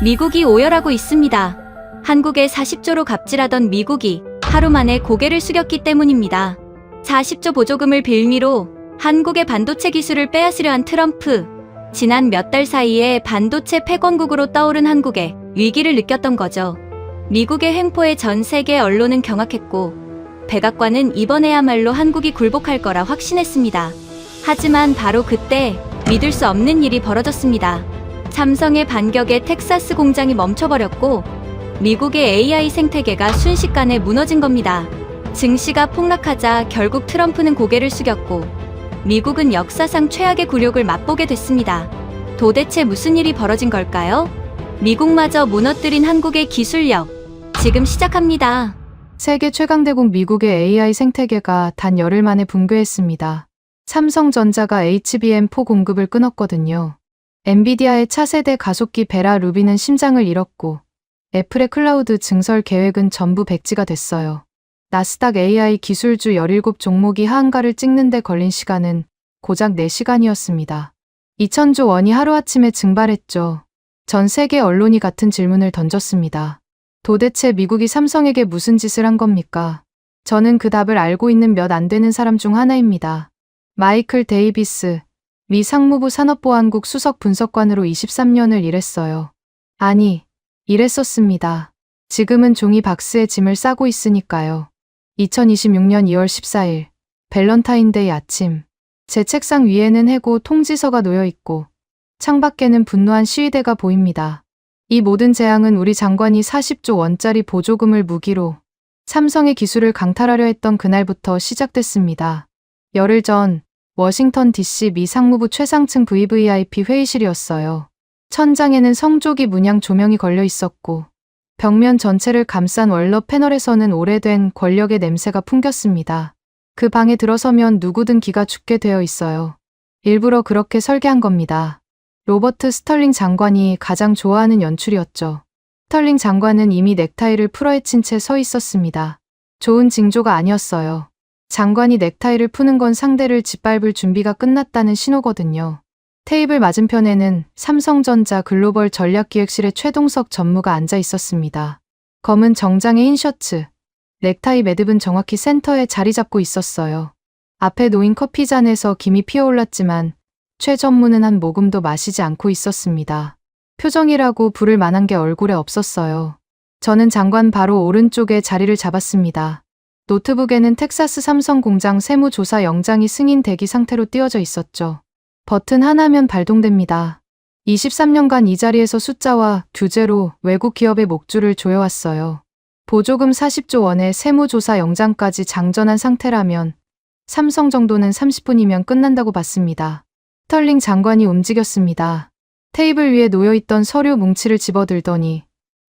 미국이 오열하고 있습니다. 한국에 40조로 갑질하던 미국이 하루 만에 고개를 숙였기 때문입니다. 40조 보조금을 빌미로 한국의 반도체 기술을 빼앗으려 한 트럼프. 지난 몇 달 사이에 반도체 패권국으로 떠오른 한국에 위기를 느꼈던 거죠. 미국의 횡포에 전 세계 언론은 경악했고 백악관은 이번에야말로 한국이 굴복할 거라 확신했습니다. 하지만 바로 그때 믿을 수 없는 일이 벌어졌습니다. 삼성의 반격에 텍사스 공장이 멈춰버렸고 미국의 AI 생태계가 순식간에 무너진 겁니다. 증시가 폭락하자 결국 트럼프는 고개를 숙였고 미국은 역사상 최악의 굴욕을 맛보게 됐습니다. 도대체 무슨 일이 벌어진 걸까요? 미국마저 무너뜨린 한국의 기술력, 지금 시작합니다. 세계 최강대국 미국의 AI 생태계가 단 열흘 만에 붕괴했습니다. 삼성전자가 HBM4 공급을 끊었거든요. 엔비디아의 차세대 가속기 베라 루비는 심장을 잃었고 애플의 클라우드 증설 계획은 전부 백지가 됐어요. 나스닥 AI 기술주 17종목이 하한가를 찍는 데 걸린 시간은 고작 4시간이었습니다. 2,000조 원이 하루아침에 증발했죠. 전 세계 언론이 같은 질문을 던졌습니다. 도대체 미국이 삼성에게 무슨 짓을 한 겁니까? 저는 그 답을 알고 있는 몇 안 되는 사람 중 하나입니다. 마이클 데이비스, 미 상무부 산업보안국 수석 분석관으로 23년을 일했어요. 아니, 일했었습니다. 지금은 종이 박스에 짐을 싸고 있으니까요. 2026년 2월 14일, 밸런타인데이 아침. 제 책상 위에는 해고 통지서가 놓여 있고 창밖에는 분노한 시위대가 보입니다. 이 모든 재앙은 우리 장관이 40조 원짜리 보조금을 무기로 삼성의 기술을 강탈하려 했던 그날부터 시작됐습니다. 열흘 전 워싱턴 DC 미 상무부 최상층 VVIP 회의실이었어요. 천장에는 성조기 문양 조명이 걸려 있었고 벽면 전체를 감싼 월럽 패널에서는 오래된 권력의 냄새가 풍겼습니다. 그 방에 들어서면 누구든 기가 죽게 되어 있어요. 일부러 그렇게 설계한 겁니다. 로버트 스털링 장관이 가장 좋아하는 연출이었죠. 스털링 장관은 이미 넥타이를 풀어헤친 채 서 있었습니다. 좋은 징조가 아니었어요. 장관이 넥타이를 푸는 건 상대를 짓밟을 준비가 끝났다는 신호거든요. 테이블 맞은편에는 삼성전자 글로벌 전략기획실의 최동석 전무가 앉아 있었습니다. 검은 정장에 흰 셔츠, 넥타이 매듭은 정확히 센터에 자리 잡고 있었어요. 앞에 놓인 커피잔에서 김이 피어올랐지만 최 전무는 한 모금도 마시지 않고 있었습니다. 표정이라고 부를 만한 게 얼굴에 없었어요. 저는 장관 바로 오른쪽에 자리를 잡았습니다. 노트북에는 텍사스 삼성 공장 세무조사 영장이 승인 대기 상태로 띄워져 있었죠. 버튼 하나면 발동됩니다. 23년간 이 자리에서 숫자와 규제로 외국 기업의 목줄을 조여왔어요. 보조금 40조 원의 세무조사 영장까지 장전한 상태라면 삼성 정도는 30분이면 끝난다고 봤습니다. 스털링 장관이 움직였습니다. 테이블 위에 놓여있던 서류 뭉치를 집어들더니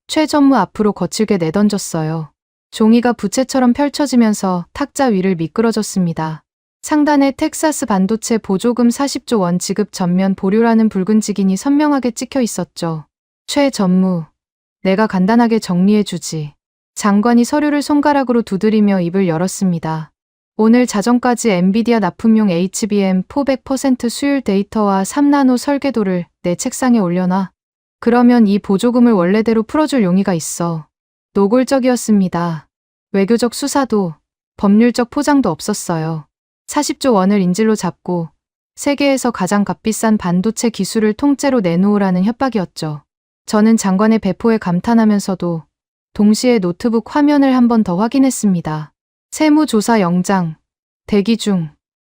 최 전무 앞으로 거칠게 내던졌어요. 종이가 부채처럼 펼쳐지면서 탁자 위를 미끄러졌습니다. 상단에 텍사스 반도체 보조금 40조 원 지급 전면 보류라는 붉은 직인이 선명하게 찍혀 있었죠. 최 전무, 내가 간단하게 정리해주지. 장관이 서류를 손가락으로 두드리며 입을 열었습니다. 오늘 자정까지 엔비디아 납품용 HBM4 100% 수율 데이터와 3나노 설계도를 내 책상에 올려놔. 그러면 이 보조금을 원래대로 풀어줄 용의가 있어. 노골적이었습니다. 외교적 수사도, 법률적 포장도 없었어요. 40조 원을 인질로 잡고 세계에서 가장 값비싼 반도체 기술을 통째로 내놓으라는 협박이었죠. 저는 장관의 배포에 감탄하면서도 동시에 노트북 화면을 한 번 더 확인했습니다. 세무조사 영장, 대기 중.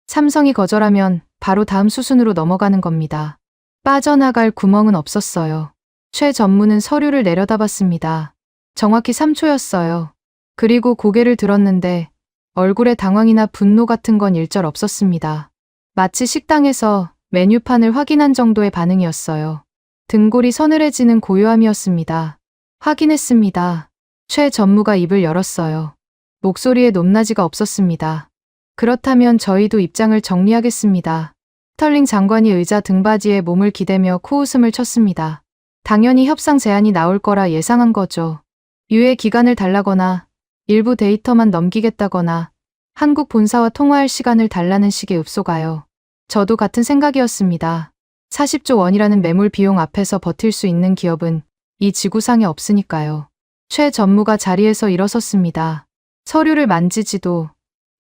삼성이 거절하면 바로 다음 수순으로 넘어가는 겁니다. 빠져나갈 구멍은 없었어요. 최 전무는 서류를 내려다봤습니다. 정확히 3초였어요. 그리고 고개를 들었는데 얼굴에 당황이나 분노 같은 건 일절 없었습니다. 마치 식당에서 메뉴판을 확인한 정도의 반응이었어요. 등골이 서늘해지는 고요함이었습니다. 확인했습니다. 최 전무가 입을 열었어요. 목소리에 높낮이가 없었습니다. 그렇다면 저희도 입장을 정리하겠습니다. 스털링 장관이 의자 등받이에 몸을 기대며 코웃음을 쳤습니다. 당연히 협상 제안이 나올 거라 예상한 거죠. 유예 기간을 달라거나 일부 데이터만 넘기겠다거나 한국 본사와 통화할 시간을 달라는 식의 읍소가요. 저도 같은 생각이었습니다. 40조 원이라는 매물 비용 앞에서 버틸 수 있는 기업은 이 지구상에 없으니까요. 최 전무가 자리에서 일어섰습니다. 서류를 만지지도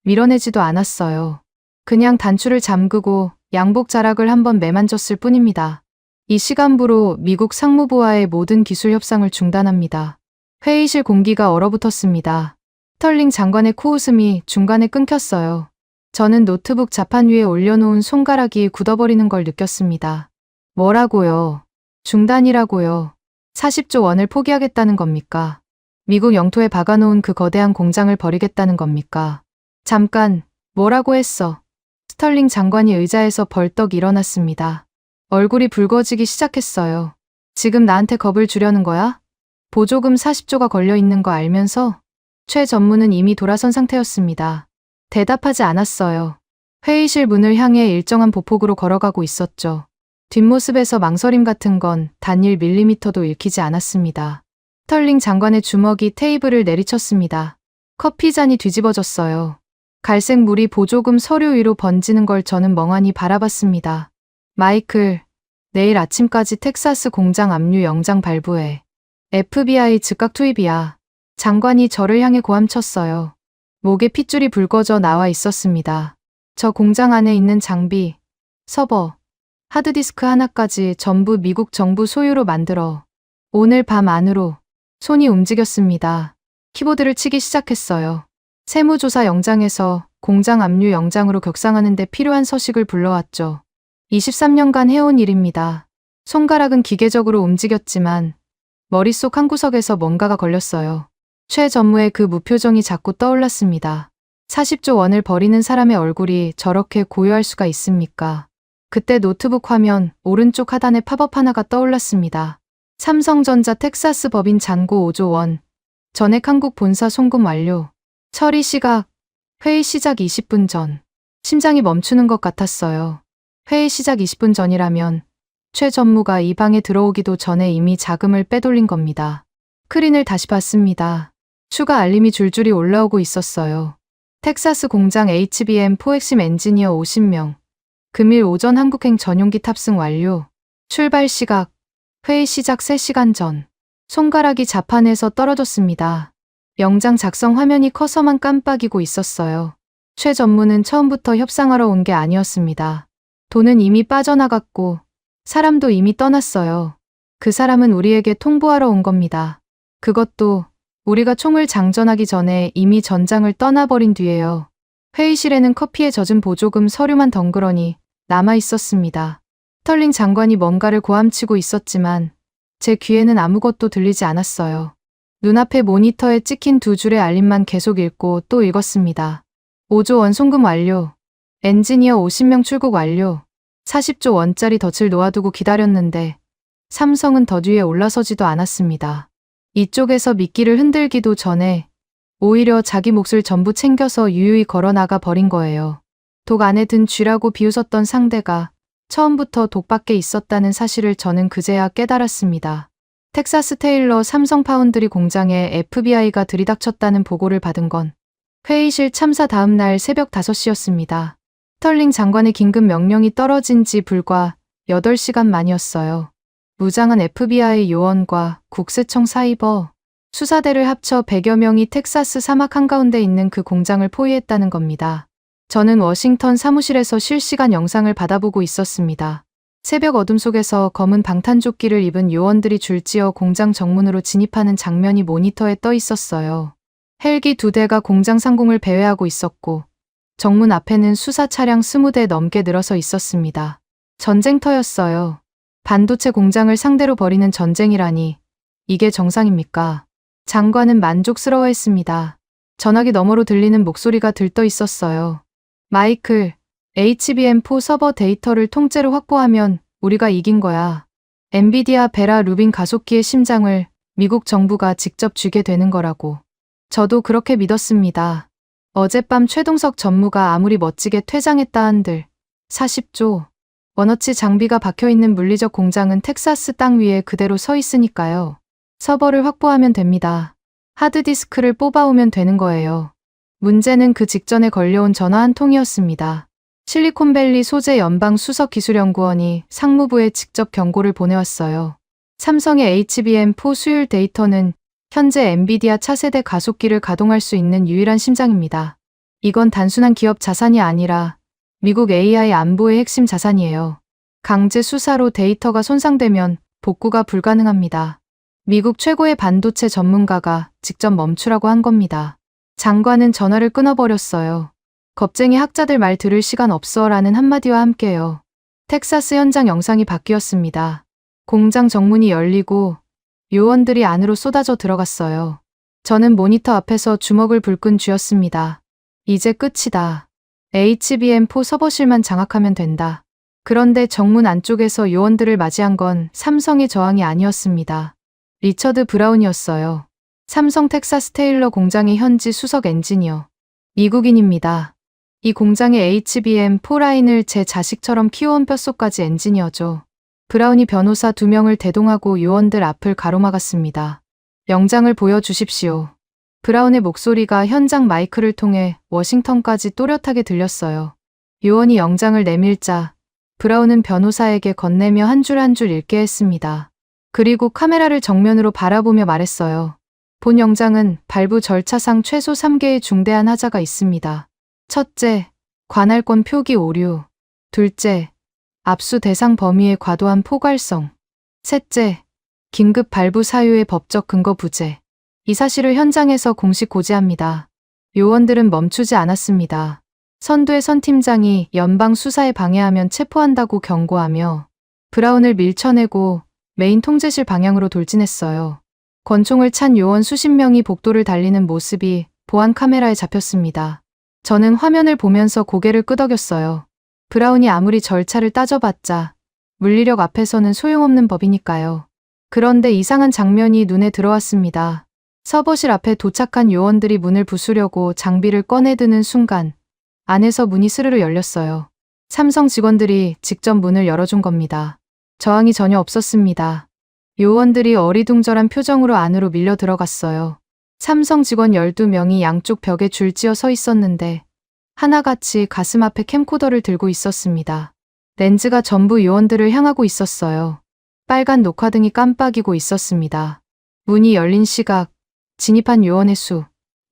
밀어내지도 않았어요. 그냥 단추를 잠그고 양복 자락을 한번 매만졌을 뿐입니다. 이 시간부로 미국 상무부와의 모든 기술 협상을 중단합니다. 회의실 공기가 얼어붙었습니다. 스털링 장관의 코웃음이 중간에 끊겼어요. 저는 노트북 자판 위에 올려놓은 손가락이 굳어버리는 걸 느꼈습니다. 뭐라고요? 중단이라고요. 40조 원을 포기하겠다는 겁니까? 미국 영토에 박아놓은 그 거대한 공장을 버리겠다는 겁니까? 잠깐, 뭐라고 했어? 스털링 장관이 의자에서 벌떡 일어났습니다. 얼굴이 붉어지기 시작했어요. 지금 나한테 겁을 주려는 거야? 보조금 40조가 걸려 있는 거 알면서? 최 전무는 이미 돌아선 상태였습니다. 대답하지 않았어요. 회의실 문을 향해 일정한 보폭으로 걸어가고 있었죠. 뒷모습에서 망설임 같은 건 단 1mm도 읽히지 않았습니다. 스털링 장관의 주먹이 테이블을 내리쳤습니다. 커피잔이 뒤집어졌어요. 갈색 물이 보조금 서류 위로 번지는 걸 저는 멍하니 바라봤습니다. 마이클, 내일 아침까지 텍사스 공장 압류 영장 발부해. FBI 즉각 투입이야. 장관이 저를 향해 고함쳤어요. 목에 핏줄이 붉어져 나와 있었습니다. 저 공장 안에 있는 장비, 서버, 하드디스크 하나까지 전부 미국 정부 소유로 만들어. 오늘 밤 안으로. 손이 움직였습니다. 키보드를 치기 시작했어요. 세무조사 영장에서 공장 압류 영장으로 격상하는 데 필요한 서식을 불러왔죠. 23년간 해온 일입니다. 손가락은 기계적으로 움직였지만 머릿속 한 구석에서 뭔가가 걸렸어요. 최 전무의 그 무표정이 자꾸 떠올랐습니다. 40조 원을 버리는 사람의 얼굴이 저렇게 고요할 수가 있습니까? 그때 노트북 화면 오른쪽 하단에 팝업 하나가 떠올랐습니다. 삼성전자 텍사스 법인 잔고 5조 원. 전액 한국 본사 송금 완료. 처리 시각. 회의 시작 20분 전. 심장이 멈추는 것 같았어요. 회의 시작 20분 전이라면 최 전무가 이 방에 들어오기도 전에 이미 자금을 빼돌린 겁니다. 스크린을 다시 봤습니다. 추가 알림이 줄줄이 올라오고 있었어요. 텍사스 공장 HBM4 핵심 엔지니어 50명. 금일 오전 한국행 전용기 탑승 완료. 출발 시각. 회의 시작 3시간 전. 손가락이 자판에서 떨어졌습니다. 영장 작성 화면이 커서만 깜빡이고 있었어요. 최 전무는 처음부터 협상하러 온 게 아니었습니다. 돈은 이미 빠져나갔고 사람도 이미 떠났어요. 그 사람은 우리에게 통보하러 온 겁니다. 그것도 우리가 총을 장전하기 전에 이미 전장을 떠나버린 뒤에요. 회의실에는 커피에 젖은 보조금 서류만 덩그러니 남아 있었습니다. 스털링 장관이 뭔가를 고함치고 있었지만 제 귀에는 아무것도 들리지 않았어요. 눈앞에 모니터에 찍힌 2줄의 알림만 계속 읽고 또 읽었습니다. 5조 원 송금 완료. 엔지니어 50명 출국 완료. 40조 원짜리 덫을 놓아두고 기다렸는데 삼성은 더 뒤에 올라서지도 않았습니다. 이쪽에서 미끼를 흔들기도 전에 오히려 자기 몫을 전부 챙겨서 유유히 걸어나가 버린 거예요. 독 안에 든 쥐라고 비웃었던 상대가 처음부터 독밖에 있었다는 사실을 저는 그제야 깨달았습니다. 텍사스 테일러 삼성 파운드리 공장에 FBI가 들이닥쳤다는 보고를 받은 건 회의실 참사 다음 날 새벽 5시였습니다. 스털링 장관의 긴급 명령이 떨어진 지 불과 8시간 만이었어요. 무장한 FBI 요원과 국세청 사이버, 수사대를 합쳐 100여 명이 텍사스 사막 한가운데 있는 그 공장을 포위했다는 겁니다. 저는 워싱턴 사무실에서 실시간 영상을 받아보고 있었습니다. 새벽 어둠 속에서 검은 방탄조끼를 입은 요원들이 줄지어 공장 정문으로 진입하는 장면이 모니터에 떠 있었어요. 헬기 2대가 공장 상공을 배회하고 있었고 정문 앞에는 수사 차량 20대 넘게 늘어서 있었습니다. 전쟁터였어요. 반도체 공장을 상대로 벌이는 전쟁이라니 이게 정상입니까? 장관은 만족스러워했습니다. 전화기 너머로 들리는 목소리가 들떠 있었어요. 마이클, HBM4 서버 데이터를 통째로 확보하면 우리가 이긴 거야. 엔비디아 베라 루빈 가속기의 심장을 미국 정부가 직접 쥐게 되는 거라고. 저도 그렇게 믿었습니다. 어젯밤 최동석 전무가 아무리 멋지게 퇴장했다 한들 40조 원어치 장비가 박혀있는 물리적 공장은 텍사스 땅 위에 그대로 서 있으니까요. 서버를 확보하면 됩니다. 하드디스크를 뽑아오면 되는 거예요. 문제는 그 직전에 걸려온 전화 한 통이었습니다. 실리콘밸리 소재 연방수석기술연구원이 상무부에 직접 경고를 보내왔어요. 삼성의 HBM4 수율 데이터는 현재 엔비디아 차세대 가속기를 가동할 수 있는 유일한 심장입니다. 이건 단순한 기업 자산이 아니라 미국 AI 안보의 핵심 자산이에요. 강제 수사로 데이터가 손상되면 복구가 불가능합니다. 미국 최고의 반도체 전문가가 직접 멈추라고 한 겁니다. 장관은 전화를 끊어버렸어요. 겁쟁이 학자들 말 들을 시간 없어 라는 한마디와 함께요. 텍사스 현장 영상이 바뀌었습니다. 공장 정문이 열리고 요원들이 안으로 쏟아져 들어갔어요. 저는 모니터 앞에서 주먹을 불끈 쥐었습니다. 이제 끝이다. HBM4 서버실만 장악하면 된다. 그런데 정문 안쪽에서 요원들을 맞이한 건 삼성의 저항이 아니었습니다. 리처드 브라운이었어요. 삼성 텍사스 테일러 공장의 현지 수석 엔지니어. 미국인입니다. 이 공장의 HBM4 라인을 제 자식처럼 키워온 뼛속까지 엔지니어죠. 브라운이 변호사 2명을 대동하고 요원들 앞을 가로막았습니다. 영장을 보여주십시오. 브라운의 목소리가 현장 마이크를 통해 워싱턴까지 또렷하게 들렸어요. 요원이 영장을 내밀자 브라운은 변호사에게 건네며 한 줄 한 줄 읽게 했습니다. 그리고 카메라를 정면으로 바라보며 말했어요. 본 영장은 발부 절차상 최소 3개의 중대한 하자가 있습니다. 첫째, 관할권 표기 오류. 둘째, 압수 대상 범위의 과도한 포괄성. 셋째, 긴급 발부 사유의 법적 근거 부재. 이 사실을 현장에서 공식 고지합니다. 요원들은 멈추지 않았습니다. 선두의 선 팀장이 연방 수사에 방해하면 체포한다고 경고하며 브라운을 밀쳐내고 메인 통제실 방향으로 돌진했어요. 권총을 찬 요원 수십 명이 복도를 달리는 모습이 보안 카메라에 잡혔습니다. 저는 화면을 보면서 고개를 끄덕였어요. 브라운이 아무리 절차를 따져봤자 물리력 앞에서는 소용없는 법이니까요. 그런데 이상한 장면이 눈에 들어왔습니다. 서버실 앞에 도착한 요원들이 문을 부수려고 장비를 꺼내드는 순간 안에서 문이 스르르 열렸어요. 삼성 직원들이 직접 문을 열어준 겁니다. 저항이 전혀 없었습니다. 요원들이 어리둥절한 표정으로 안으로 밀려 들어갔어요. 삼성 직원 12명이 양쪽 벽에 줄지어 서 있었는데 하나같이 가슴 앞에 캠코더를 들고 있었습니다. 렌즈가 전부 요원들을 향하고 있었어요. 빨간 녹화등이 깜빡이고 있었습니다. 문이 열린 시각, 진입한 요원의 수,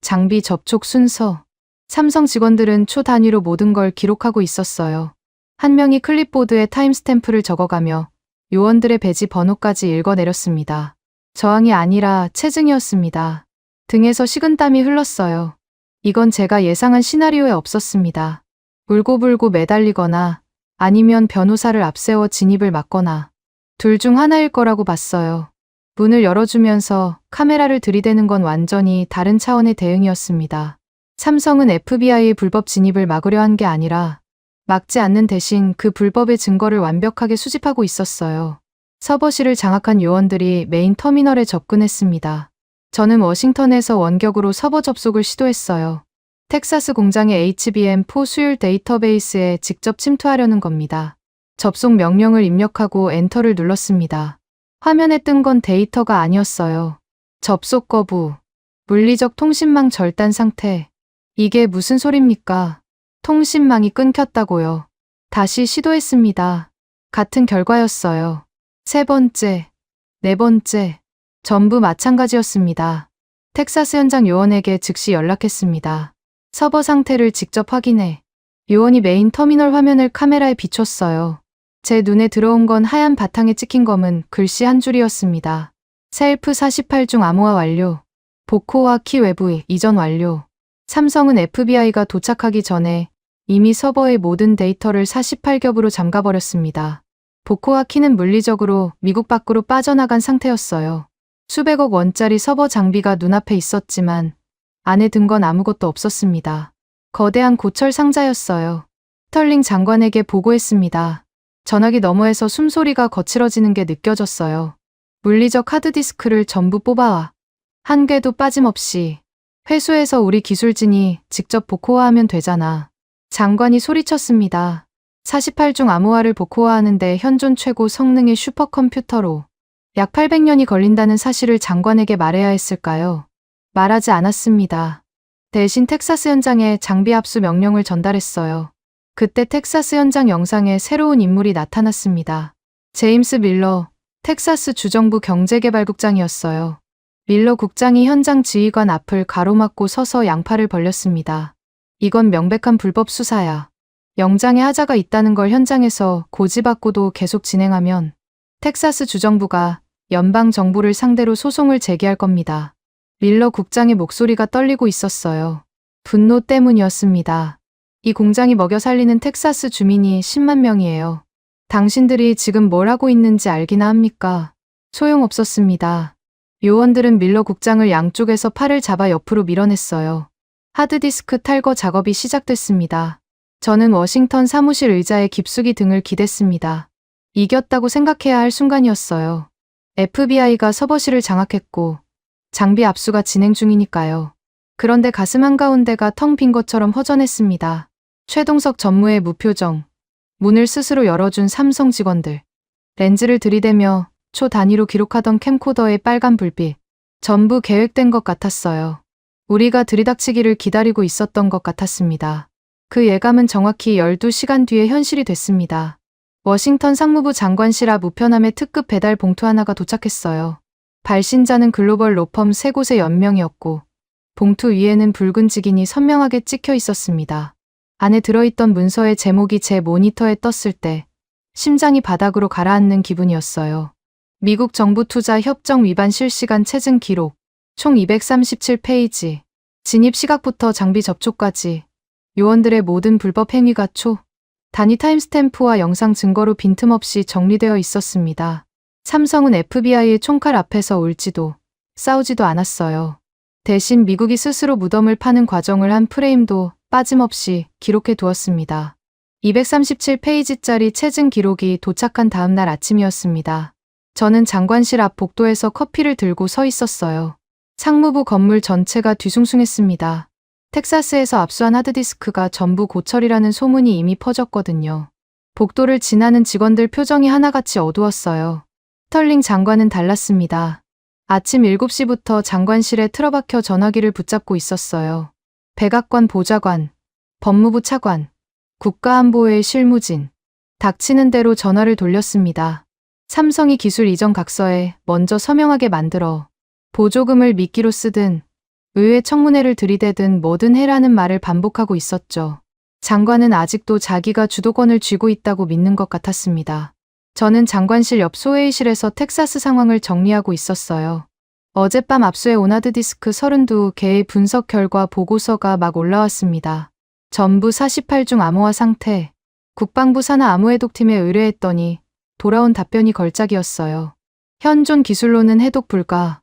장비 접촉 순서. 삼성 직원들은 초 단위로 모든 걸 기록하고 있었어요. 한 명이 클립보드에 타임스탬프를 적어가며 요원들의 배지 번호까지 읽어내렸습니다. 저항이 아니라 체증이었습니다. 등에서 식은땀이 흘렀어요. 이건 제가 예상한 시나리오에 없었습니다. 울고불고 매달리거나 아니면 변호사를 앞세워 진입을 막거나 둘 중 하나일 거라고 봤어요. 문을 열어주면서 카메라를 들이대는 건 완전히 다른 차원의 대응이었습니다. 삼성은 FBI의 불법 진입을 막으려 한 게 아니라 막지 않는 대신 그 불법의 증거를 완벽하게 수집하고 있었어요. 서버실을 장악한 요원들이 메인 터미널에 접근했습니다. 저는 워싱턴에서 원격으로 서버 접속을 시도했어요. 텍사스 공장의 HBM4 수율 데이터베이스에 직접 침투하려는 겁니다. 접속 명령을 입력하고 엔터를 눌렀습니다. 화면에 뜬 건 데이터가 아니었어요. 접속 거부, 물리적 통신망 절단 상태. 이게 무슨 소립니까? 통신망이 끊겼다고요. 다시 시도했습니다. 같은 결과였어요. 세 번째, 네 번째, 전부 마찬가지였습니다. 텍사스 현장 요원에게 즉시 연락했습니다. 서버 상태를 직접 확인해. 요원이 메인 터미널 화면을 카메라에 비췄어요. 제 눈에 들어온 건 하얀 바탕에 찍힌 검은 글씨 한 줄이었습니다. 셀프 48중 암호화 완료. 보코와 키 외부 이전 완료. 삼성은 FBI가 도착하기 전에 이미 서버의 모든 데이터를 48겹으로 잠가버렸습니다. 보코와 키는 물리적으로 미국 밖으로 빠져나간 상태였어요. 수백억 원짜리 서버 장비가 눈앞에 있었지만 안에 든 건 아무것도 없었습니다. 거대한 고철 상자였어요. 스털링 장관에게 보고했습니다. 전화기 너머에서 숨소리가 거칠어지는 게 느껴졌어요. 물리적 하드디스크를 전부 뽑아와. 한 개도 빠짐없이. 회수해서 우리 기술진이 직접 복호화하면 되잖아. 장관이 소리쳤습니다. 48중 암호화를 복호화하는데 현존 최고 성능의 슈퍼컴퓨터로 약 800년이 걸린다는 사실을 장관에게 말해야 했을까요? 말하지 않았습니다. 대신 텍사스 현장에 장비 압수 명령을 전달했어요. 그때 텍사스 현장 영상에 새로운 인물이 나타났습니다. 제임스 밀러, 텍사스 주정부 경제개발국장이었어요. 밀러 국장이 현장 지휘관 앞을 가로막고 서서 양팔을 벌렸습니다. 이건 명백한 불법 수사야. 영장에 하자가 있다는 걸 현장에서 고지받고도 계속 진행하면 텍사스 주정부가 연방 정부를 상대로 소송을 제기할 겁니다. 밀러 국장의 목소리가 떨리고 있었어요. 분노 때문이었습니다. 이 공장이 먹여 살리는 텍사스 주민이 10만 명이에요. 당신들이 지금 뭘 하고 있는지 알기나 합니까? 소용없었습니다. 요원들은 밀러 국장을 양쪽에서 팔을 잡아 옆으로 밀어냈어요. 하드디스크 탈거 작업이 시작됐습니다. 저는 워싱턴 사무실 의자에 깊숙이 등을 기댔습니다. 이겼다고 생각해야 할 순간이었어요. FBI가 서버실을 장악했고 장비 압수가 진행 중이니까요. 그런데 가슴 한가운데가 텅 빈 것처럼 허전했습니다. 최동석 전무의 무표정, 문을 스스로 열어준 삼성 직원들, 렌즈를 들이대며 초 단위로 기록하던 캠코더의 빨간 불빛, 전부 계획된 것 같았어요. 우리가 들이닥치기를 기다리고 있었던 것 같았습니다. 그 예감은 정확히 12시간 뒤에 현실이 됐습니다. 워싱턴 상무부 장관실 앞 우편함에 특급 배달 봉투 하나가 도착했어요. 발신자는 글로벌 로펌 3곳의 연명이었고 봉투 위에는 붉은 직인이 선명하게 찍혀 있었습니다. 안에 들어있던 문서의 제목이 제 모니터에 떴을 때 심장이 바닥으로 가라앉는 기분이었어요. 미국 정부 투자 협정 위반 실시간 체증 기록, 총 237페이지, 진입 시각부터 장비 접촉까지 요원들의 모든 불법 행위가 초 단위 타임스탬프와 영상 증거로 빈틈없이 정리되어 있었습니다. 삼성은 FBI의 총칼 앞에서 울지도 싸우지도 않았어요. 대신 미국이 스스로 무덤을 파는 과정을 한 프레임도 빠짐없이 기록해 두었습니다. 237페이지짜리 체증 기록이 도착한 다음 날 아침이었습니다. 저는 장관실 앞 복도에서 커피를 들고 서 있었어요. 상무부 건물 전체가 뒤숭숭했습니다. 텍사스에서 압수한 하드디스크가 전부 고철이라는 소문이 이미 퍼졌거든요. 복도를 지나는 직원들 표정이 하나같이 어두웠어요. 스털링 장관은 달랐습니다. 아침 7시부터 장관실에 틀어박혀 전화기를 붙잡고 있었어요. 백악관 보좌관, 법무부 차관, 국가안보회의 실무진, 닥치는 대로 전화를 돌렸습니다. 삼성이 기술 이전 각서에 먼저 서명하게 만들어 보조금을 미끼로 쓰든 의회 청문회를 들이대든 뭐든 해라는 말을 반복하고 있었죠. 장관은 아직도 자기가 주도권을 쥐고 있다고 믿는 것 같았습니다. 저는 장관실 옆 소회의실에서 텍사스 상황을 정리하고 있었어요. 어젯밤 압수해 온 하드디스크 32개의 분석 결과 보고서가 막 올라왔습니다. 전부 48중 암호화 상태. 국방부 산하 암호해독팀에 의뢰했더니 돌아온 답변이 걸작이었어요. 현존 기술로는 해독 불가.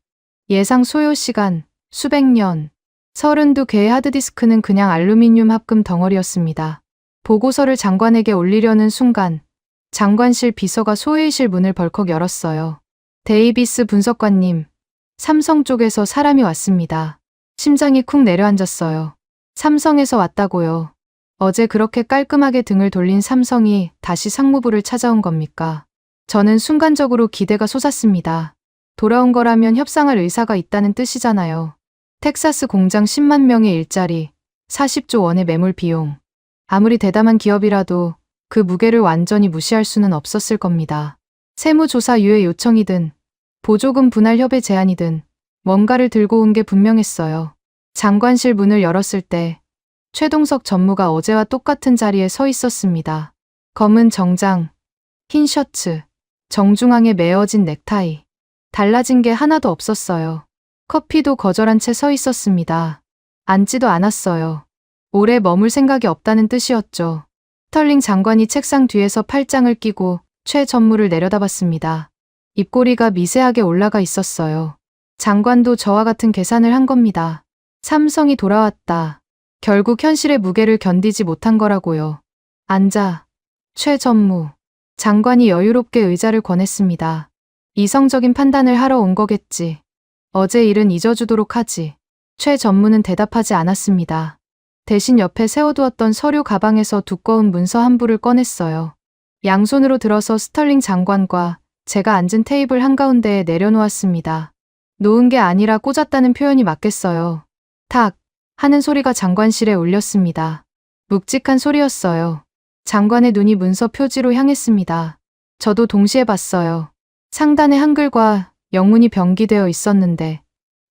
예상 소요 시간 수백 년. 32개의 하드디스크는 그냥 알루미늄 합금 덩어리였습니다. 보고서를 장관에게 올리려는 순간 장관실 비서가 소회의실 문을 벌컥 열었어요. 데이비스 분석관님, 삼성 쪽에서 사람이 왔습니다. 심장이 쿵 내려앉았어요. 삼성에서 왔다고요. 어제 그렇게 깔끔하게 등을 돌린 삼성이 다시 상무부를 찾아온 겁니까? 저는 순간적으로 기대가 솟았습니다. 돌아온 거라면 협상할 의사가 있다는 뜻이잖아요. 텍사스 공장 10만 명의 일자리, 40조 원의 매몰 비용. 아무리 대담한 기업이라도 그 무게를 완전히 무시할 수는 없었을 겁니다. 세무조사 유예 요청이든 보조금 분할 협의 제안이든 뭔가를 들고 온 게 분명했어요. 장관실 문을 열었을 때 최동석 전무가 어제와 똑같은 자리에 서 있었습니다. 검은 정장, 흰 셔츠, 정중앙에 메어진 넥타이. 달라진 게 하나도 없었어요. 커피도 거절한 채 서 있었습니다. 앉지도 않았어요. 오래 머물 생각이 없다는 뜻이었죠. 스털링 장관이 책상 뒤에서 팔짱을 끼고 최 전무를 내려다봤습니다. 입꼬리가 미세하게 올라가 있었어요. 장관도 저와 같은 계산을 한 겁니다. 삼성이 돌아왔다. 결국 현실의 무게를 견디지 못한 거라고요. 앉아. 최 전무. 장관이 여유롭게 의자를 권했습니다. 이성적인 판단을 하러 온 거겠지. 어제 일은 잊어주도록 하지. 최 전무는 대답하지 않았습니다. 대신 옆에 세워두었던 서류 가방에서 두꺼운 문서 한 부를 꺼냈어요. 양손으로 들어서 스털링 장관과 제가 앉은 테이블 한가운데에 내려놓았습니다. 놓은 게 아니라 꽂았다는 표현이 맞겠어요. 탁 하는 소리가 장관실에 울렸습니다. 묵직한 소리였어요. 장관의 눈이 문서 표지로 향했습니다. 저도 동시에 봤어요. 상단에 한글과 영문이 병기되어 있었는데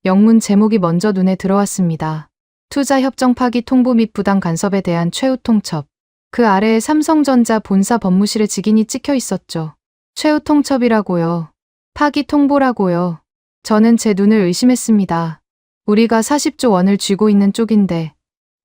영문 제목이 먼저 눈에 들어왔습니다. 투자 협정 파기 통보 및 부당 간섭에 대한 최후 통첩. 그 아래에 삼성전자 본사 법무실의 직인이 찍혀 있었죠. 최후 통첩이라고요. 파기 통보라고요. 저는 제 눈을 의심했습니다. 우리가 40조 원을 쥐고 있는 쪽인데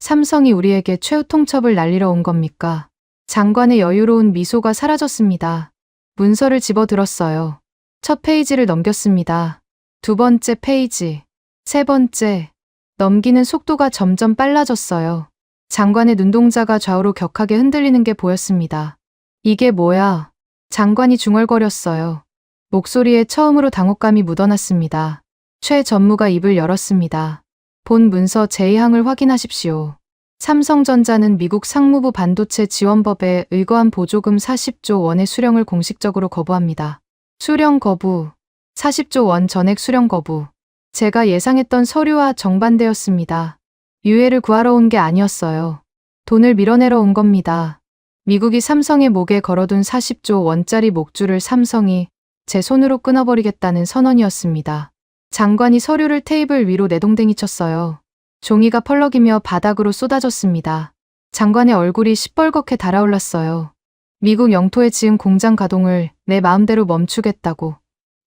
삼성이 우리에게 최후 통첩을 날리러 온 겁니까? 장관의 여유로운 미소가 사라졌습니다. 문서를 집어들었어요. 첫 페이지를 넘겼습니다. 두 번째 페이지, 세 번째. 넘기는 속도가 점점 빨라졌어요. 장관의 눈동자가 좌우로 격하게 흔들리는 게 보였습니다. 이게 뭐야? 장관이 중얼거렸어요. 목소리에 처음으로 당혹감이 묻어났습니다. 최 전무가 입을 열었습니다. 본 문서 제2항을 확인하십시오. 삼성전자는 미국 상무부 반도체 지원법에 의거한 보조금 40조 원의 수령을 공식적으로 거부합니다. 수령 거부. 40조 원 전액 수령 거부. 제가 예상했던 서류와 정반대였습니다. 유예를 구하러 온 게 아니었어요. 돈을 밀어내러 온 겁니다. 미국이 삼성의 목에 걸어둔 40조 원짜리 목줄을 삼성이 제 손으로 끊어버리겠다는 선언이었습니다. 장관이 서류를 테이블 위로 내동댕이 쳤어요. 종이가 펄럭이며 바닥으로 쏟아졌습니다. 장관의 얼굴이 시뻘겋게 달아올랐어요. 미국 영토에 지은 공장 가동을 내 마음대로 멈추겠다고.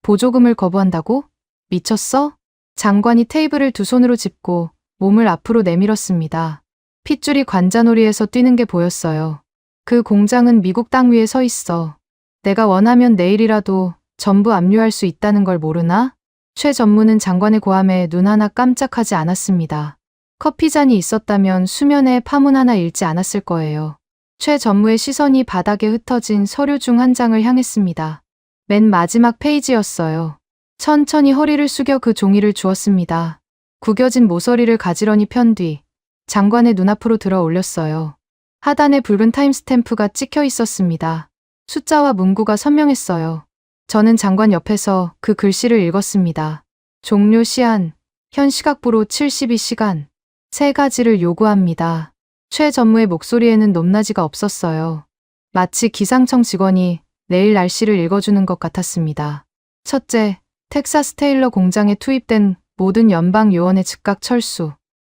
보조금을 거부한다고? 미쳤어? 장관이 테이블을 두 손으로 짚고 몸을 앞으로 내밀었습니다. 핏줄이 관자놀이에서 뛰는 게 보였어요. 그 공장은 미국 땅 위에 서 있어. 내가 원하면 내일이라도 전부 압류할 수 있다는 걸 모르나? 최 전무는 장관의 고함에 눈 하나 깜짝하지 않았습니다. 커피잔이 있었다면 수면에 파문 하나 읽지 않았을 거예요. 최 전무의 시선이 바닥에 흩어진 서류 중 한 장을 향했습니다. 맨 마지막 페이지였어요. 천천히 허리를 숙여 그 종이를 주었습니다. 구겨진 모서리를 가지런히 편 뒤 장관의 눈앞으로 들어 올렸어요. 하단에 붉은 타임스탬프가 찍혀 있었습니다. 숫자와 문구가 선명했어요. 저는 장관 옆에서 그 글씨를 읽었습니다. 종료 시한, 현 시각부로 72시간. 세 가지를 요구합니다. 최 전무의 목소리에는 높낮이가 없었어요. 마치 기상청 직원이 내일 날씨를 읽어주는 것 같았습니다. 첫째, 텍사스 테일러 공장에 투입된 모든 연방 요원의 즉각 철수.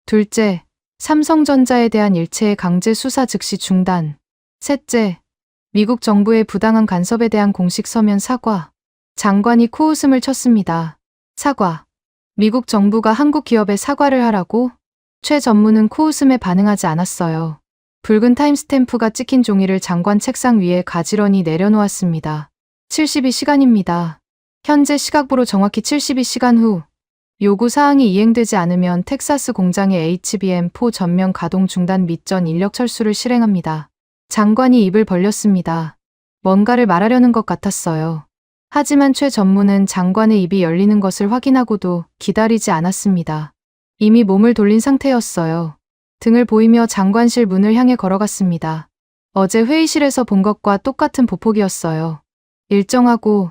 둘째, 삼성전자에 대한 일체의 강제 수사 즉시 중단. 셋째, 미국 정부의 부당한 간섭에 대한 공식 서면 사과. 장관이 코웃음을 쳤습니다. 사과. 미국 정부가 한국 기업에 사과를 하라고? 최 전무는 코웃음에 반응하지 않았어요. 붉은 타임스탬프가 찍힌 종이를 장관 책상 위에 가지런히 내려놓았습니다. 72시간입니다. 현재 시각부로 정확히 72시간 후 요구 사항이 이행되지 않으면 텍사스 공장의 HBM4 전면 가동 중단 및 전 인력 철수를 실행합니다. 장관이 입을 벌렸습니다. 뭔가를 말하려는 것 같았어요. 하지만 최 전무는 장관의 입이 열리는 것을 확인하고도 기다리지 않았습니다. 이미 몸을 돌린 상태였어요. 등을 보이며 장관실 문을 향해 걸어갔습니다. 어제 회의실에서 본 것과 똑같은 보폭이었어요. 일정하고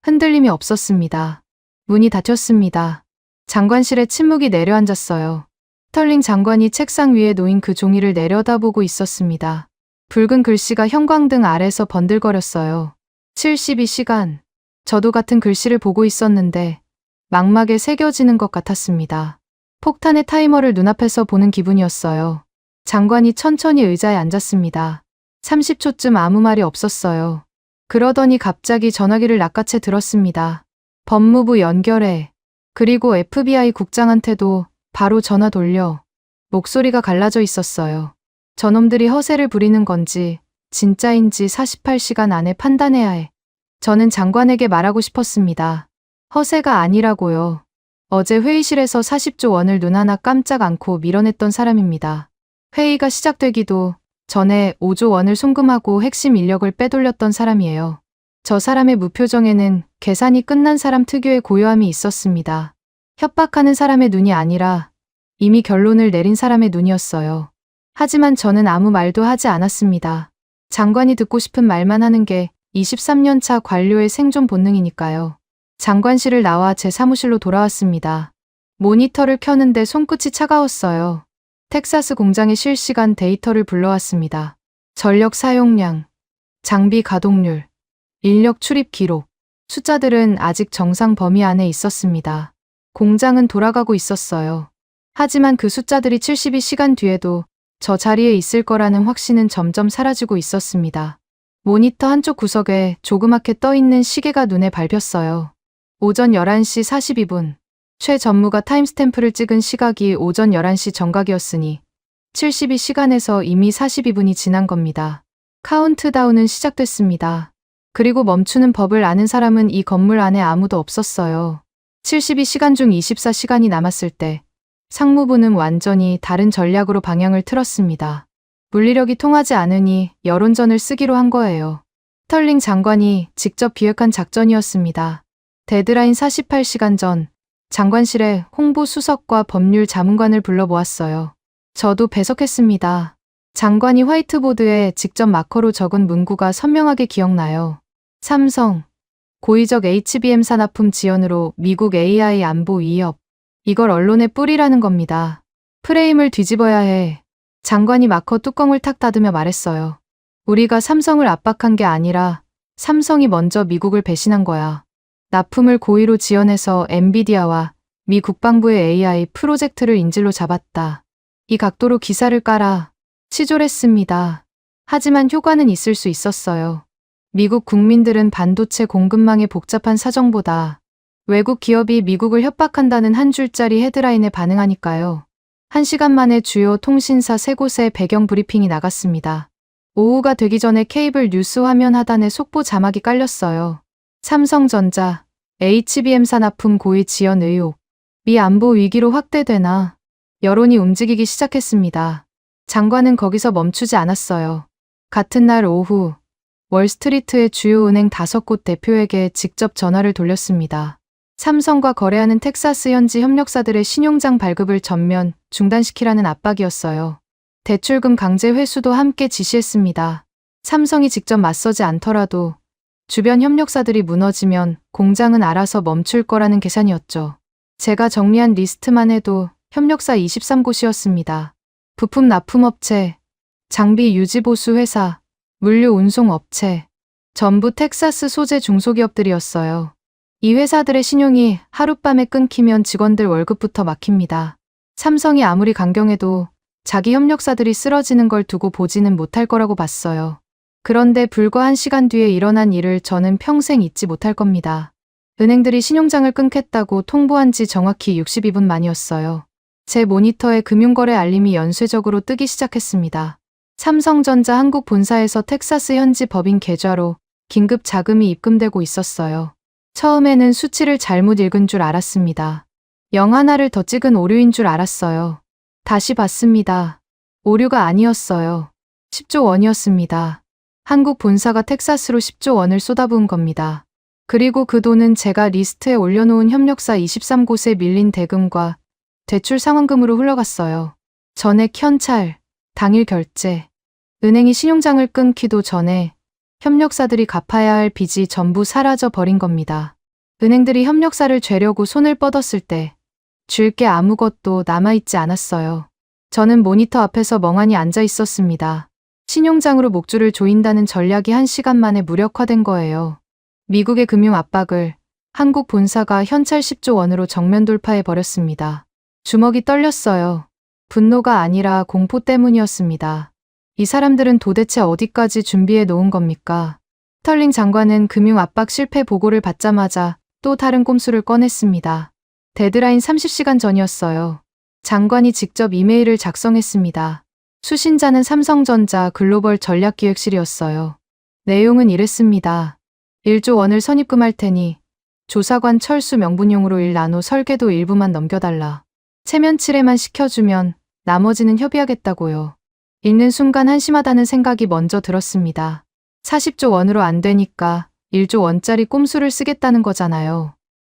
흔들림이 없었습니다. 문이 닫혔습니다. 장관실에 침묵이 내려앉았어요. 스털링 장관이 책상 위에 놓인 그 종이를 내려다보고 있었습니다. 붉은 글씨가 형광등 아래서 번들거렸어요. 72시간. 저도 같은 글씨를 보고 있었는데 망막에 새겨지는 것 같았습니다. 폭탄의 타이머를 눈앞에서 보는 기분이었어요. 장관이 천천히 의자에 앉았습니다. 30초쯤 아무 말이 없었어요. 그러더니 갑자기 전화기를 낚아채 들었습니다. 법무부 연결해. 그리고 FBI 국장한테도 바로 전화 돌려. 목소리가 갈라져 있었어요. 저놈들이 허세를 부리는 건지 진짜인지 48시간 안에 판단해야 해. 저는 장관에게 말하고 싶었습니다. 허세가 아니라고요. 어제 회의실에서 40조 원을 눈 하나 깜짝 않고 밀어냈던 사람입니다. 회의가 시작되기도 전에 5조 원을 송금하고 핵심 인력을 빼돌렸던 사람이에요. 저 사람의 무표정에는 계산이 끝난 사람 특유의 고요함이 있었습니다. 협박하는 사람의 눈이 아니라 이미 결론을 내린 사람의 눈이었어요. 하지만 저는 아무 말도 하지 않았습니다. 장관이 듣고 싶은 말만 하는 게 23년 차 관료의 생존 본능이니까요. 장관실을 나와 제 사무실로 돌아왔습니다. 모니터를 켜는데 손끝이 차가웠어요. 텍사스 공장의 실시간 데이터를 불러왔습니다. 전력 사용량, 장비 가동률, 인력 출입 기록, 숫자들은 아직 정상 범위 안에 있었습니다. 공장은 돌아가고 있었어요. 하지만 그 숫자들이 72시간 뒤에도 저 자리에 있을 거라는 확신은 점점 사라지고 있었습니다. 모니터 한쪽 구석에 조그맣게 떠있는 시계가 눈에 밟혔어요. 오전 11시 42분. 최 전무가 타임스탬프를 찍은 시각이 오전 11시 정각이었으니 72시간에서 이미 42분이 지난 겁니다. 카운트다운은 시작됐습니다. 그리고 멈추는 법을 아는 사람은 이 건물 안에 아무도 없었어요. 72시간 중 24시간이 남았을 때 상무부는 완전히 다른 전략으로 방향을 틀었습니다. 물리력이 통하지 않으니 여론전을 쓰기로 한 거예요. 스털링 장관이 직접 기획한 작전이었습니다. 데드라인 48시간 전 장관실에 홍보수석과 법률 자문관을 불러 모았어요. 저도 배석했습니다. 장관이 화이트보드에 직접 마커로 적은 문구가 선명하게 기억나요. 삼성, 고의적 HBM 산하품 지연으로 미국 AI 안보 위협. 이걸 언론에 뿌리라는 겁니다. 프레임을 뒤집어야 해. 장관이 마커 뚜껑을 탁 닫으며 말했어요. 우리가 삼성을 압박한 게 아니라 삼성이 먼저 미국을 배신한 거야. 납품을 고의로 지연해서 엔비디아와 미 국방부의 AI 프로젝트를 인질로 잡았다. 이 각도로 기사를 깔아 치졸했습니다. 하지만 효과는 있을 수 있었어요. 미국 국민들은 반도체 공급망의 복잡한 사정보다 외국 기업이 미국을 협박한다는 한 줄짜리 헤드라인에 반응하니까요. 1시간 만에 주요 통신사 3곳에 배경 브리핑이 나갔습니다. 오후가 되기 전에 케이블 뉴스 화면 하단에 속보 자막이 깔렸어요. 삼성전자, HBM 산하품 고의 지연 의혹. 미 안보 위기로 확대되나? 여론이 움직이기 시작했습니다. 장관은 거기서 멈추지 않았어요. 같은 날 오후, 월스트리트의 주요 은행 5곳 대표에게 직접 전화를 돌렸습니다. 삼성과 거래하는 텍사스 현지 협력사들의 신용장 발급을 전면 중단시키라는 압박이었어요. 대출금 강제 회수도 함께 지시했습니다. 삼성이 직접 맞서지 않더라도 주변 협력사들이 무너지면 공장은 알아서 멈출 거라는 계산이었죠. 제가 정리한 리스트만 해도 협력사 23곳이었습니다. 부품 납품업체, 장비 유지보수 회사, 물류 운송업체, 전부 텍사스 소재 중소기업들이었어요. 이 회사들의 신용이 하룻밤에 끊기면 직원들 월급부터 막힙니다. 삼성이 아무리 강경해도 자기 협력사들이 쓰러지는 걸 두고 보지는 못할 거라고 봤어요. 그런데 불과 1시간 뒤에 일어난 일을 저는 평생 잊지 못할 겁니다. 은행들이 신용장을 끊겠다고 통보한 지 정확히 62분 만이었어요. 제 모니터에 금융거래 알림이 연쇄적으로 뜨기 시작했습니다. 삼성전자 한국 본사에서 텍사스 현지 법인 계좌로 긴급 자금이 입금되고 있었어요. 처음에는 수치를 잘못 읽은 줄 알았습니다. 0 하나를 더 찍은 오류인 줄 알았어요. 다시 봤습니다. 오류가 아니었어요. 10조 원이었습니다. 한국 본사가 텍사스로 10조 원을 쏟아부은 겁니다. 그리고 그 돈은 제가 리스트에 올려놓은 협력사 23곳에 밀린 대금과 대출 상환금으로 흘러갔어요. 전액 현찰, 당일 결제. 은행이 신용장을 끊기도 전에 협력사들이 갚아야 할 빚이 전부 사라져 버린 겁니다. 은행들이 협력사를 죄려고 손을 뻗었을 때 줄 게 아무것도 남아있지 않았어요. 저는 모니터 앞에서 멍하니 앉아 있었습니다. 신용장으로 목줄을 조인다는 전략이 1시간 만에 무력화된 거예요. 미국의 금융 압박을 한국 본사가 현찰 10조 원으로 정면 돌파해 버렸습니다. 주먹이 떨렸어요. 분노가 아니라 공포 때문이었습니다. 이 사람들은 도대체 어디까지 준비해 놓은 겁니까? 스털링 장관은 금융 압박 실패 보고를 받자마자 또 다른 꼼수를 꺼냈습니다. 데드라인 30시간 전이었어요. 장관이 직접 이메일을 작성했습니다. 수신자는 삼성전자 글로벌 전략기획실이었어요. 내용은 이랬습니다. 1조 원을 선입금할 테니 조사관 철수 명분용으로 일 나눠 설계도 일부만 넘겨달라. 체면치레만 시켜주면 나머지는 협의하겠다고요. 읽는 순간 한심하다는 생각이 먼저 들었습니다. 40조 원으로 안 되니까 1조 원짜리 꼼수를 쓰겠다는 거잖아요.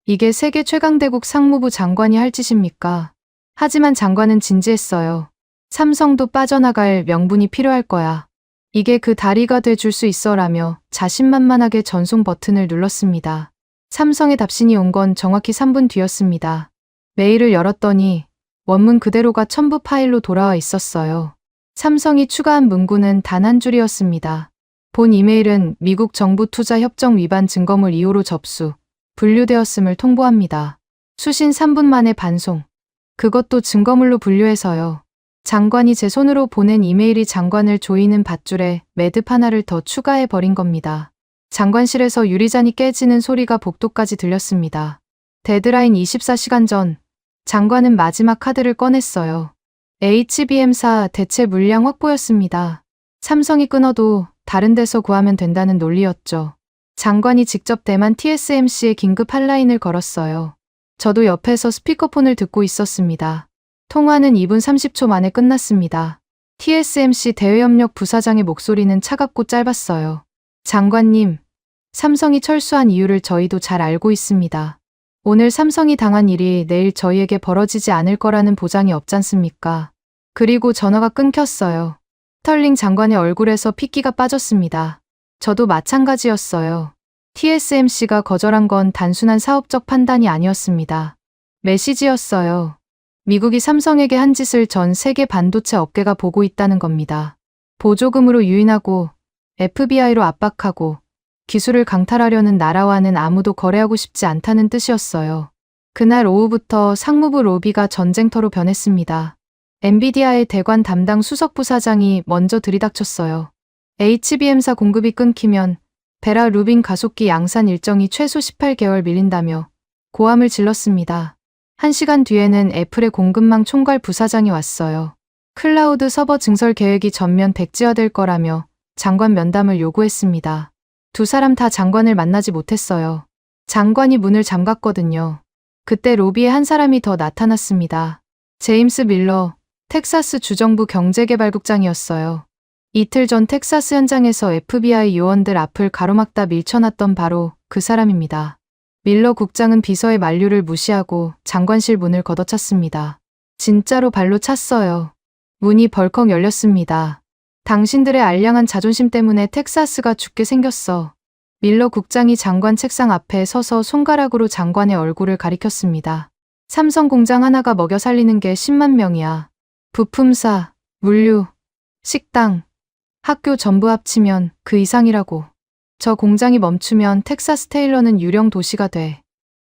이게 세계 최강대국 상무부 장관이 할 짓입니까? 하지만 장관은 진지했어요. 삼성도 빠져나갈 명분이 필요할 거야. 이게 그 다리가 돼줄 수 있어라며 자신만만하게 전송 버튼을 눌렀습니다. 삼성의 답신이 온 건 정확히 3분 뒤였습니다. 메일을 열었더니 원문 그대로가 첨부 파일로 돌아와 있었어요. 삼성이 추가한 문구는 단 한 줄이었습니다. 본 이메일은 미국 정부 투자 협정 위반 증거물 2호로 접수, 분류되었음을 통보합니다. 수신 3분 만에 반송. 그것도 증거물로 분류해서요. 장관이 제 손으로 보낸 이메일이 장관을 조이는 밧줄에 매듭 하나를 더 추가해 버린 겁니다. 장관실에서 유리잔이 깨지는 소리가 복도까지 들렸습니다. 데드라인 24시간 전, 장관은 마지막 카드를 꺼냈어요. HBM사 대체 물량 확보였습니다. 삼성이 끊어도 다른 데서 구하면 된다는 논리였죠. 장관이 직접 대만 TSMC에 긴급 핫라인을 걸었어요. 저도 옆에서 스피커폰을 듣고 있었습니다. 통화는 2분 30초 만에 끝났습니다. TSMC 대외협력 부사장의 목소리는 차갑고 짧았어요. 장관님, 삼성이 철수한 이유를 저희도 잘 알고 있습니다. 오늘 삼성이 당한 일이 내일 저희에게 벌어지지 않을 거라는 보장이 없잖습니까? 그리고 전화가 끊겼어요. 스털링 장관의 얼굴에서 핏기가 빠졌습니다. 저도 마찬가지였어요. TSMC가 거절한 건 단순한 사업적 판단이 아니었습니다. 메시지였어요. 미국이 삼성에게 한 짓을 전 세계 반도체 업계가 보고 있다는 겁니다. 보조금으로 유인하고 FBI로 압박하고 기술을 강탈하려는 나라와는 아무도 거래하고 싶지 않다는 뜻이었어요. 그날 오후부터 상무부 로비가 전쟁터로 변했습니다. 엔비디아의 대관 담당 수석 부사장이 먼저 들이닥쳤어요. HBM사 공급이 끊기면 베라 루빈 가속기 양산 일정이 최소 18개월 밀린다며 고함을 질렀습니다. 1시간 뒤에는 애플의 공급망 총괄 부사장이 왔어요. 클라우드 서버 증설 계획이 전면 백지화될 거라며 장관 면담을 요구했습니다. 두 사람 다 장관을 만나지 못했어요. 장관이 문을 잠갔거든요. 그때 로비에 한 사람이 더 나타났습니다. 제임스 밀러, 텍사스 주정부 경제개발국장이었어요. 이틀 전 텍사스 현장에서 FBI 요원들 앞을 가로막다 밀쳐놨던 바로 그 사람입니다. 밀러 국장은 비서의 만류를 무시하고 장관실 문을 걷어찼습니다. 진짜로 발로 찼어요. 문이 벌컥 열렸습니다. 당신들의 알량한 자존심 때문에 텍사스가 죽게 생겼어. 밀러 국장이 장관 책상 앞에 서서 손가락으로 장관의 얼굴을 가리켰습니다. 삼성 공장 하나가 먹여 살리는 게 10만 명이야. 부품사, 물류, 식당, 학교 전부 합치면 그 이상이라고. 저 공장이 멈추면 텍사스 테일러는 유령 도시가 돼.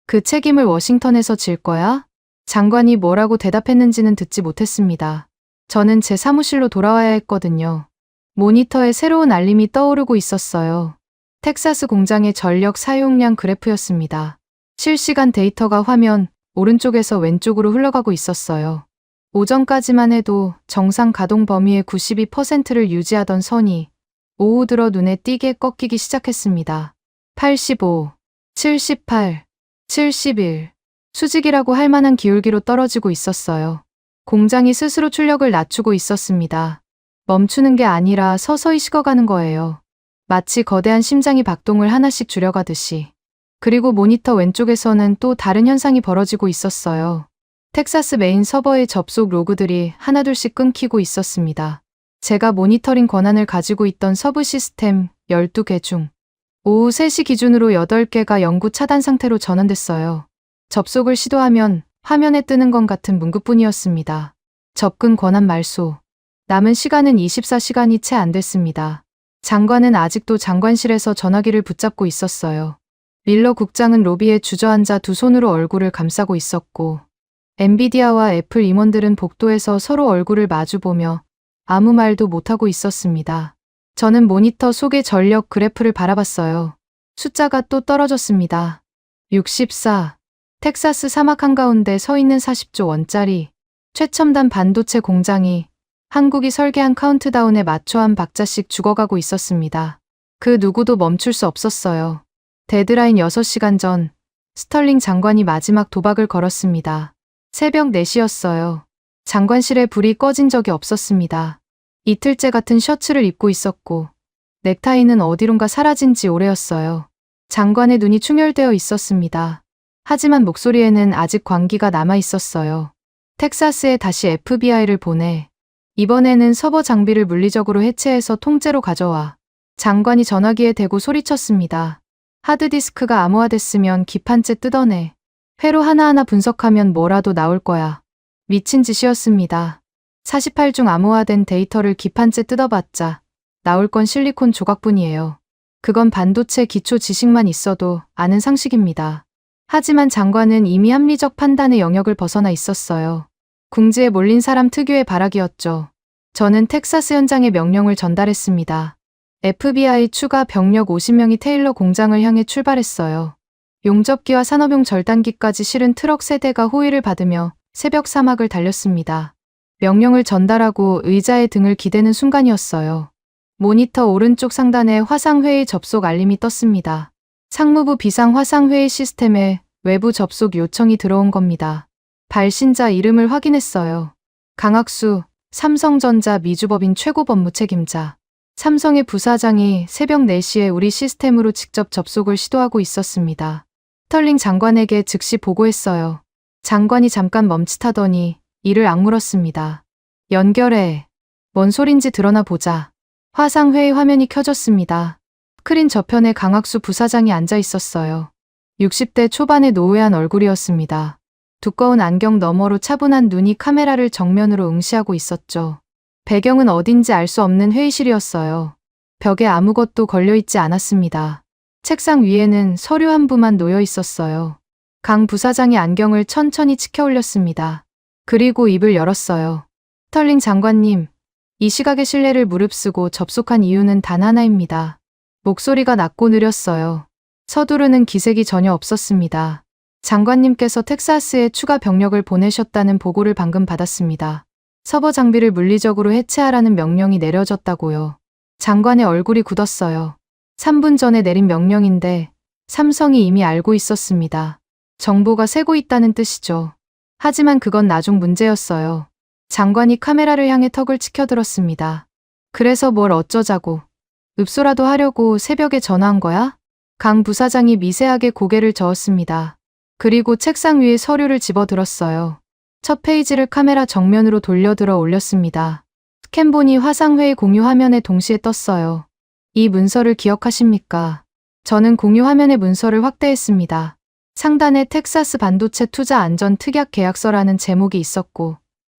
그 책임을 워싱턴에서 질 거야? 장관이 뭐라고 대답했는지는 듣지 못했습니다. 저는 제 사무실로 돌아와야 했거든요. 모니터에 새로운 알림이 떠오르고 있었어요. 텍사스 공장의 전력 사용량 그래프였습니다. 실시간 데이터가 화면 오른쪽에서 왼쪽으로 흘러가고 있었어요. 오전까지만 해도 정상 가동 범위의 92%를 유지하던 선이 오후 들어 눈에 띄게 꺾이기 시작했습니다. 85, 78, 71. 수직이라고 할 만한 기울기로 떨어지고 있었어요. 공장이 스스로 출력을 낮추고 있었습니다. 멈추는 게 아니라 서서히 식어가는 거예요. 마치 거대한 심장이 박동을 하나씩 줄여가듯이. 그리고 모니터 왼쪽에서는 또 다른 현상이 벌어지고 있었어요. 텍사스 메인 서버의 접속 로그들이 하나둘씩 끊기고 있었습니다. 제가 모니터링 권한을 가지고 있던 서브 시스템 12개 중 오후 3시 기준으로 8개가 영구 차단 상태로 전환됐어요. 접속을 시도하면 화면에 뜨는 건 같은 문구뿐이었습니다. 접근 권한 말소. 남은 시간은 24시간이 채 안 됐습니다. 장관은 아직도 장관실에서 전화기를 붙잡고 있었어요. 밀러 국장은 로비에 주저앉아 두 손으로 얼굴을 감싸고 있었고 엔비디아와 애플 임원들은 복도에서 서로 얼굴을 마주보며 아무 말도 못하고 있었습니다. 저는 모니터 속의 전력 그래프를 바라봤어요. 숫자가 또 떨어졌습니다. 64. 텍사스 사막 한가운데 서 있는 40조 원짜리 최첨단 반도체 공장이 한국이 설계한 카운트다운에 맞춰 한 박자씩 죽어가고 있었습니다. 그 누구도 멈출 수 없었어요. 데드라인 6시간 전 스털링 장관이 마지막 도박을 걸었습니다. 새벽 4시였어요. 장관실에 불이 꺼진 적이 없었습니다. 이틀째 같은 셔츠를 입고 있었고 넥타이는 어디론가 사라진 지 오래였어요. 장관의 눈이 충혈되어 있었습니다. 하지만 목소리에는 아직 광기가 남아 있었어요. 텍사스에 다시 FBI를 보내. 이번에는 서버 장비를 물리적으로 해체해서 통째로 가져와. 장관이 전화기에 대고 소리쳤습니다. 하드디스크가 암호화됐으면 기판째 뜯어내. 회로 하나하나 분석하면 뭐라도 나올 거야. 미친 짓이었습니다. 48중 암호화된 데이터를 기판째 뜯어봤자 나올 건 실리콘 조각뿐이에요. 그건 반도체 기초 지식만 있어도 아는 상식입니다. 하지만 장관은 이미 합리적 판단의 영역을 벗어나 있었어요. 궁지에 몰린 사람 특유의 발악이었죠. 저는 텍사스 현장에 명령을 전달했습니다. FBI 추가 병력 50명이 테일러 공장을 향해 출발했어요. 용접기와 산업용 절단기까지 실은 트럭 세대가 호위를 받으며 새벽 사막을 달렸습니다. 명령을 전달하고 의자의 등을 기대는 순간이었어요. 모니터 오른쪽 상단에 화상회의 접속 알림이 떴습니다. 상무부 비상 화상회의 시스템에 외부 접속 요청이 들어온 겁니다. 발신자 이름을 확인했어요. 강학수, 삼성전자 미주법인 최고 법무 책임자. 삼성의 부사장이 새벽 4시에 우리 시스템으로 직접 접속을 시도하고 있었습니다. 스털링 장관에게 즉시 보고했어요. 장관이 잠깐 멈칫하더니 이를 악물었습니다. 연결해. 뭔 소린지 드러나 보자. 화상회의 화면이 켜졌습니다. 스크린 저편에 강학수 부사장이 앉아 있었어요. 60대 초반의 노회한 얼굴이었습니다. 두꺼운 안경 너머로 차분한 눈이 카메라를 정면으로 응시하고 있었죠. 배경은 어딘지 알 수 없는 회의실이었어요. 벽에 아무것도 걸려있지 않았습니다. 책상 위에는 서류 한 부만 놓여 있었어요. 강 부사장이 안경을 천천히 치켜 올렸습니다. 그리고 입을 열었어요. 스털링 장관님, 이 시각의 신뢰를 무릅쓰고 접속한 이유는 단 하나입니다. 목소리가 낮고 느렸어요. 서두르는 기색이 전혀 없었습니다. 장관님께서 텍사스에 추가 병력을 보내셨다는 보고를 방금 받았습니다. 서버 장비를 물리적으로 해체하라는 명령이 내려졌다고요. 장관의 얼굴이 굳었어요. 3분 전에 내린 명령인데 삼성이 이미 알고 있었습니다. 정보가 새고 있다는 뜻이죠. 하지만 그건 나중 문제였어요. 장관이 카메라를 향해 턱을 치켜들었습니다. 그래서 뭘 어쩌자고. 읍소라도 하려고 새벽에 전화한 거야? 강 부사장이 미세하게 고개를 저었습니다. 그리고 책상 위에 서류를 집어들었어요. 첫 페이지를 카메라 정면으로 돌려들어 올렸습니다. 스캔본이 화상회의 공유 화면에 동시에 떴어요. 이 문서를 기억하십니까? 저는 공유 화면의 문서를 확대했습니다. 상단에 텍사스 반도체 투자 안전 특약 계약서라는 제목이 있었고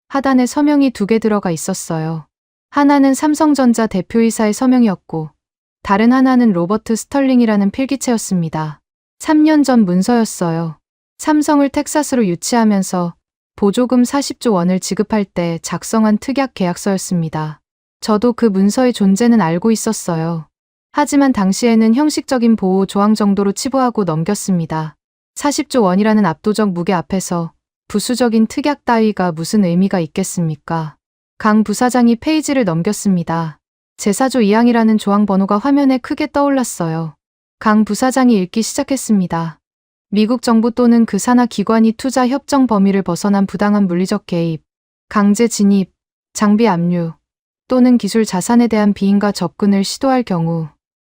하단에 서명이 2개 들어가 있었어요. 하나는 삼성전자 대표이사의 서명이었고 다른 하나는 로버트 스털링이라는 필기체였습니다. 3년 전 문서였어요. 삼성을 텍사스로 유치하면서 보조금 40조 원을 지급할 때 작성한 특약 계약서였습니다. 저도 그 문서의 존재는 알고 있었어요. 하지만 당시에는 형식적인 보호 조항 정도로 치부하고 넘겼습니다. 40조 원이라는 압도적 무게 앞에서 부수적인 특약 따위가 무슨 의미가 있겠습니까? 강 부사장이 페이지를 넘겼습니다. 제4조 2항이라는 조항 번호가 화면에 크게 떠올랐어요. 강 부사장이 읽기 시작했습니다. 미국 정부 또는 그 산하 기관이 투자 협정 범위를 벗어난 부당한 물리적 개입, 강제 진입, 장비 압류 또는 기술 자산에 대한 비인가 접근을 시도할 경우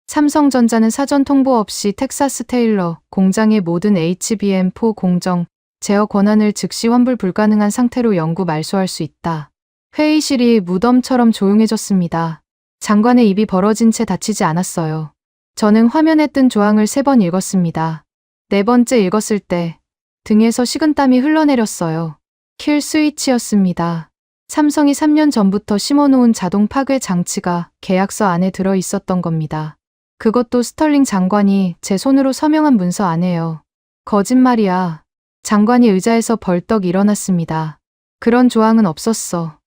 삼성전자는 사전 통보 없이 텍사스 테일러 공장의 모든 HBM4 공정, 제어 권한을 즉시 환불 불가능한 상태로 영구 말소할 수 있다. 회의실이 무덤처럼 조용해졌습니다. 장관의 입이 벌어진 채 닫히지 않았어요. 저는 화면에 뜬 조항을 3번 읽었습니다. 4번째 읽었을 때 등에서 식은땀이 흘러내렸어요. 킬 스위치였습니다. 삼성이 3년 전부터 심어놓은 자동 파괴 장치가 계약서 안에 들어 있었던 겁니다. 그것도 스털링 장관이 제 손으로 서명한 문서 안에요. 거짓말이야. 장관이 의자에서 벌떡 일어났습니다. 그런 조항은 없었어.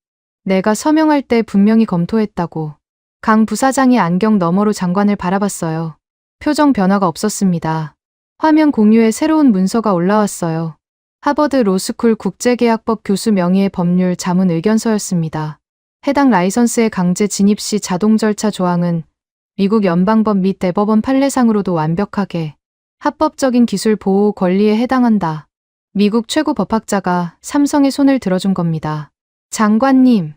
내가 서명할 때 분명히 검토했다고. 강 부사장이 안경 너머로 장관을 바라봤어요. 표정 변화가 없었습니다. 화면 공유에 새로운 문서가 올라왔어요. 하버드 로스쿨 국제계약법 교수 명의의 법률 자문 의견서였습니다. 해당 라이선스의 강제 진입 시 자동 절차 조항은 미국 연방법 및 대법원 판례상으로도 완벽하게 합법적인 기술 보호 권리에 해당한다. 미국 최고 법학자가 삼성의 손을 들어준 겁니다. 장관님,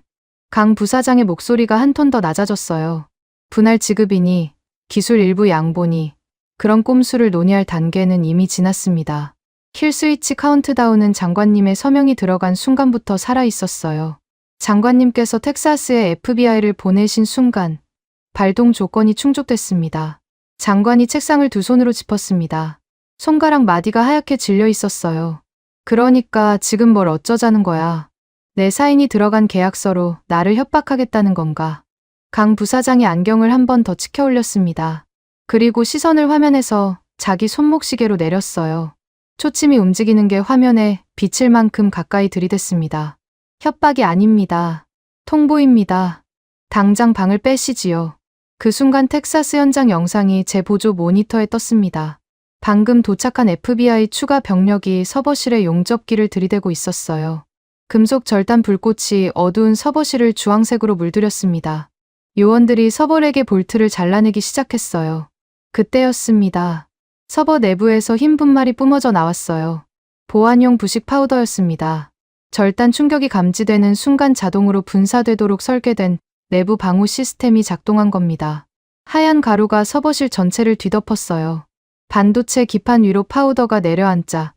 강 부사장의 목소리가 한 톤 더 낮아졌어요. 분할 지급이니 기술 일부 양보니 그런 꼼수를 논의할 단계는 이미 지났습니다. 킬 스위치 카운트다운은 장관님의 서명이 들어간 순간부터 살아있었어요. 장관님께서 텍사스에 FBI를 보내신 순간 발동 조건이 충족됐습니다. 장관이 책상을 2손으로 짚었습니다. 손가락 마디가 하얗게 질려 있었어요. 그러니까 지금 뭘 어쩌자는 거야. 내 사인이 들어간 계약서로 나를 협박하겠다는 건가? 강 부사장이 안경을 한 번 더 치켜 올렸습니다. 그리고 시선을 화면에서 자기 손목시계로 내렸어요. 초침이 움직이는 게 화면에 비칠 만큼 가까이 들이댔습니다. 협박이 아닙니다. 통보입니다. 당장 방을 빼시지요. 그 순간 텍사스 현장 영상이 제 보조 모니터에 떴습니다. 방금 도착한 FBI 추가 병력이 서버실에 용접기를 들이대고 있었어요. 금속 절단 불꽃이 어두운 서버실을 주황색으로 물들였습니다. 요원들이 서버렉의 볼트를 잘라내기 시작했어요. 그때였습니다. 서버 내부에서 흰 분말이 뿜어져 나왔어요. 보안용 부식 파우더였습니다. 절단 충격이 감지되는 순간 자동으로 분사되도록 설계된 내부 방호 시스템이 작동한 겁니다. 하얀 가루가 서버실 전체를 뒤덮었어요. 반도체 기판 위로 파우더가 내려앉자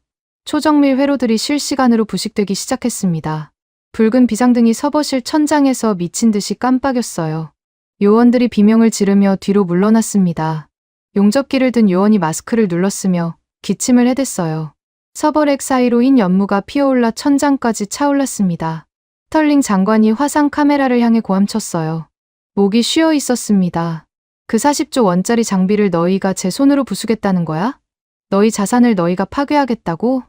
초정밀 회로들이 실시간으로 부식되기 시작했습니다. 붉은 비상등이 서버실 천장에서 미친 듯이 깜빡였어요. 요원들이 비명을 지르며 뒤로 물러났습니다. 용접기를 든 요원이 마스크를 눌렀으며 기침을 해댔어요. 서버렉 사이로 흰 연무가 피어올라 천장까지 차올랐습니다. 스털링 장관이 화상 카메라를 향해 고함쳤어요. 목이 쉬어 있었습니다. 그 40조 원짜리 장비를 너희가 제 손으로 부수겠다는 거야? 너희 자산을 너희가 파괴하겠다고?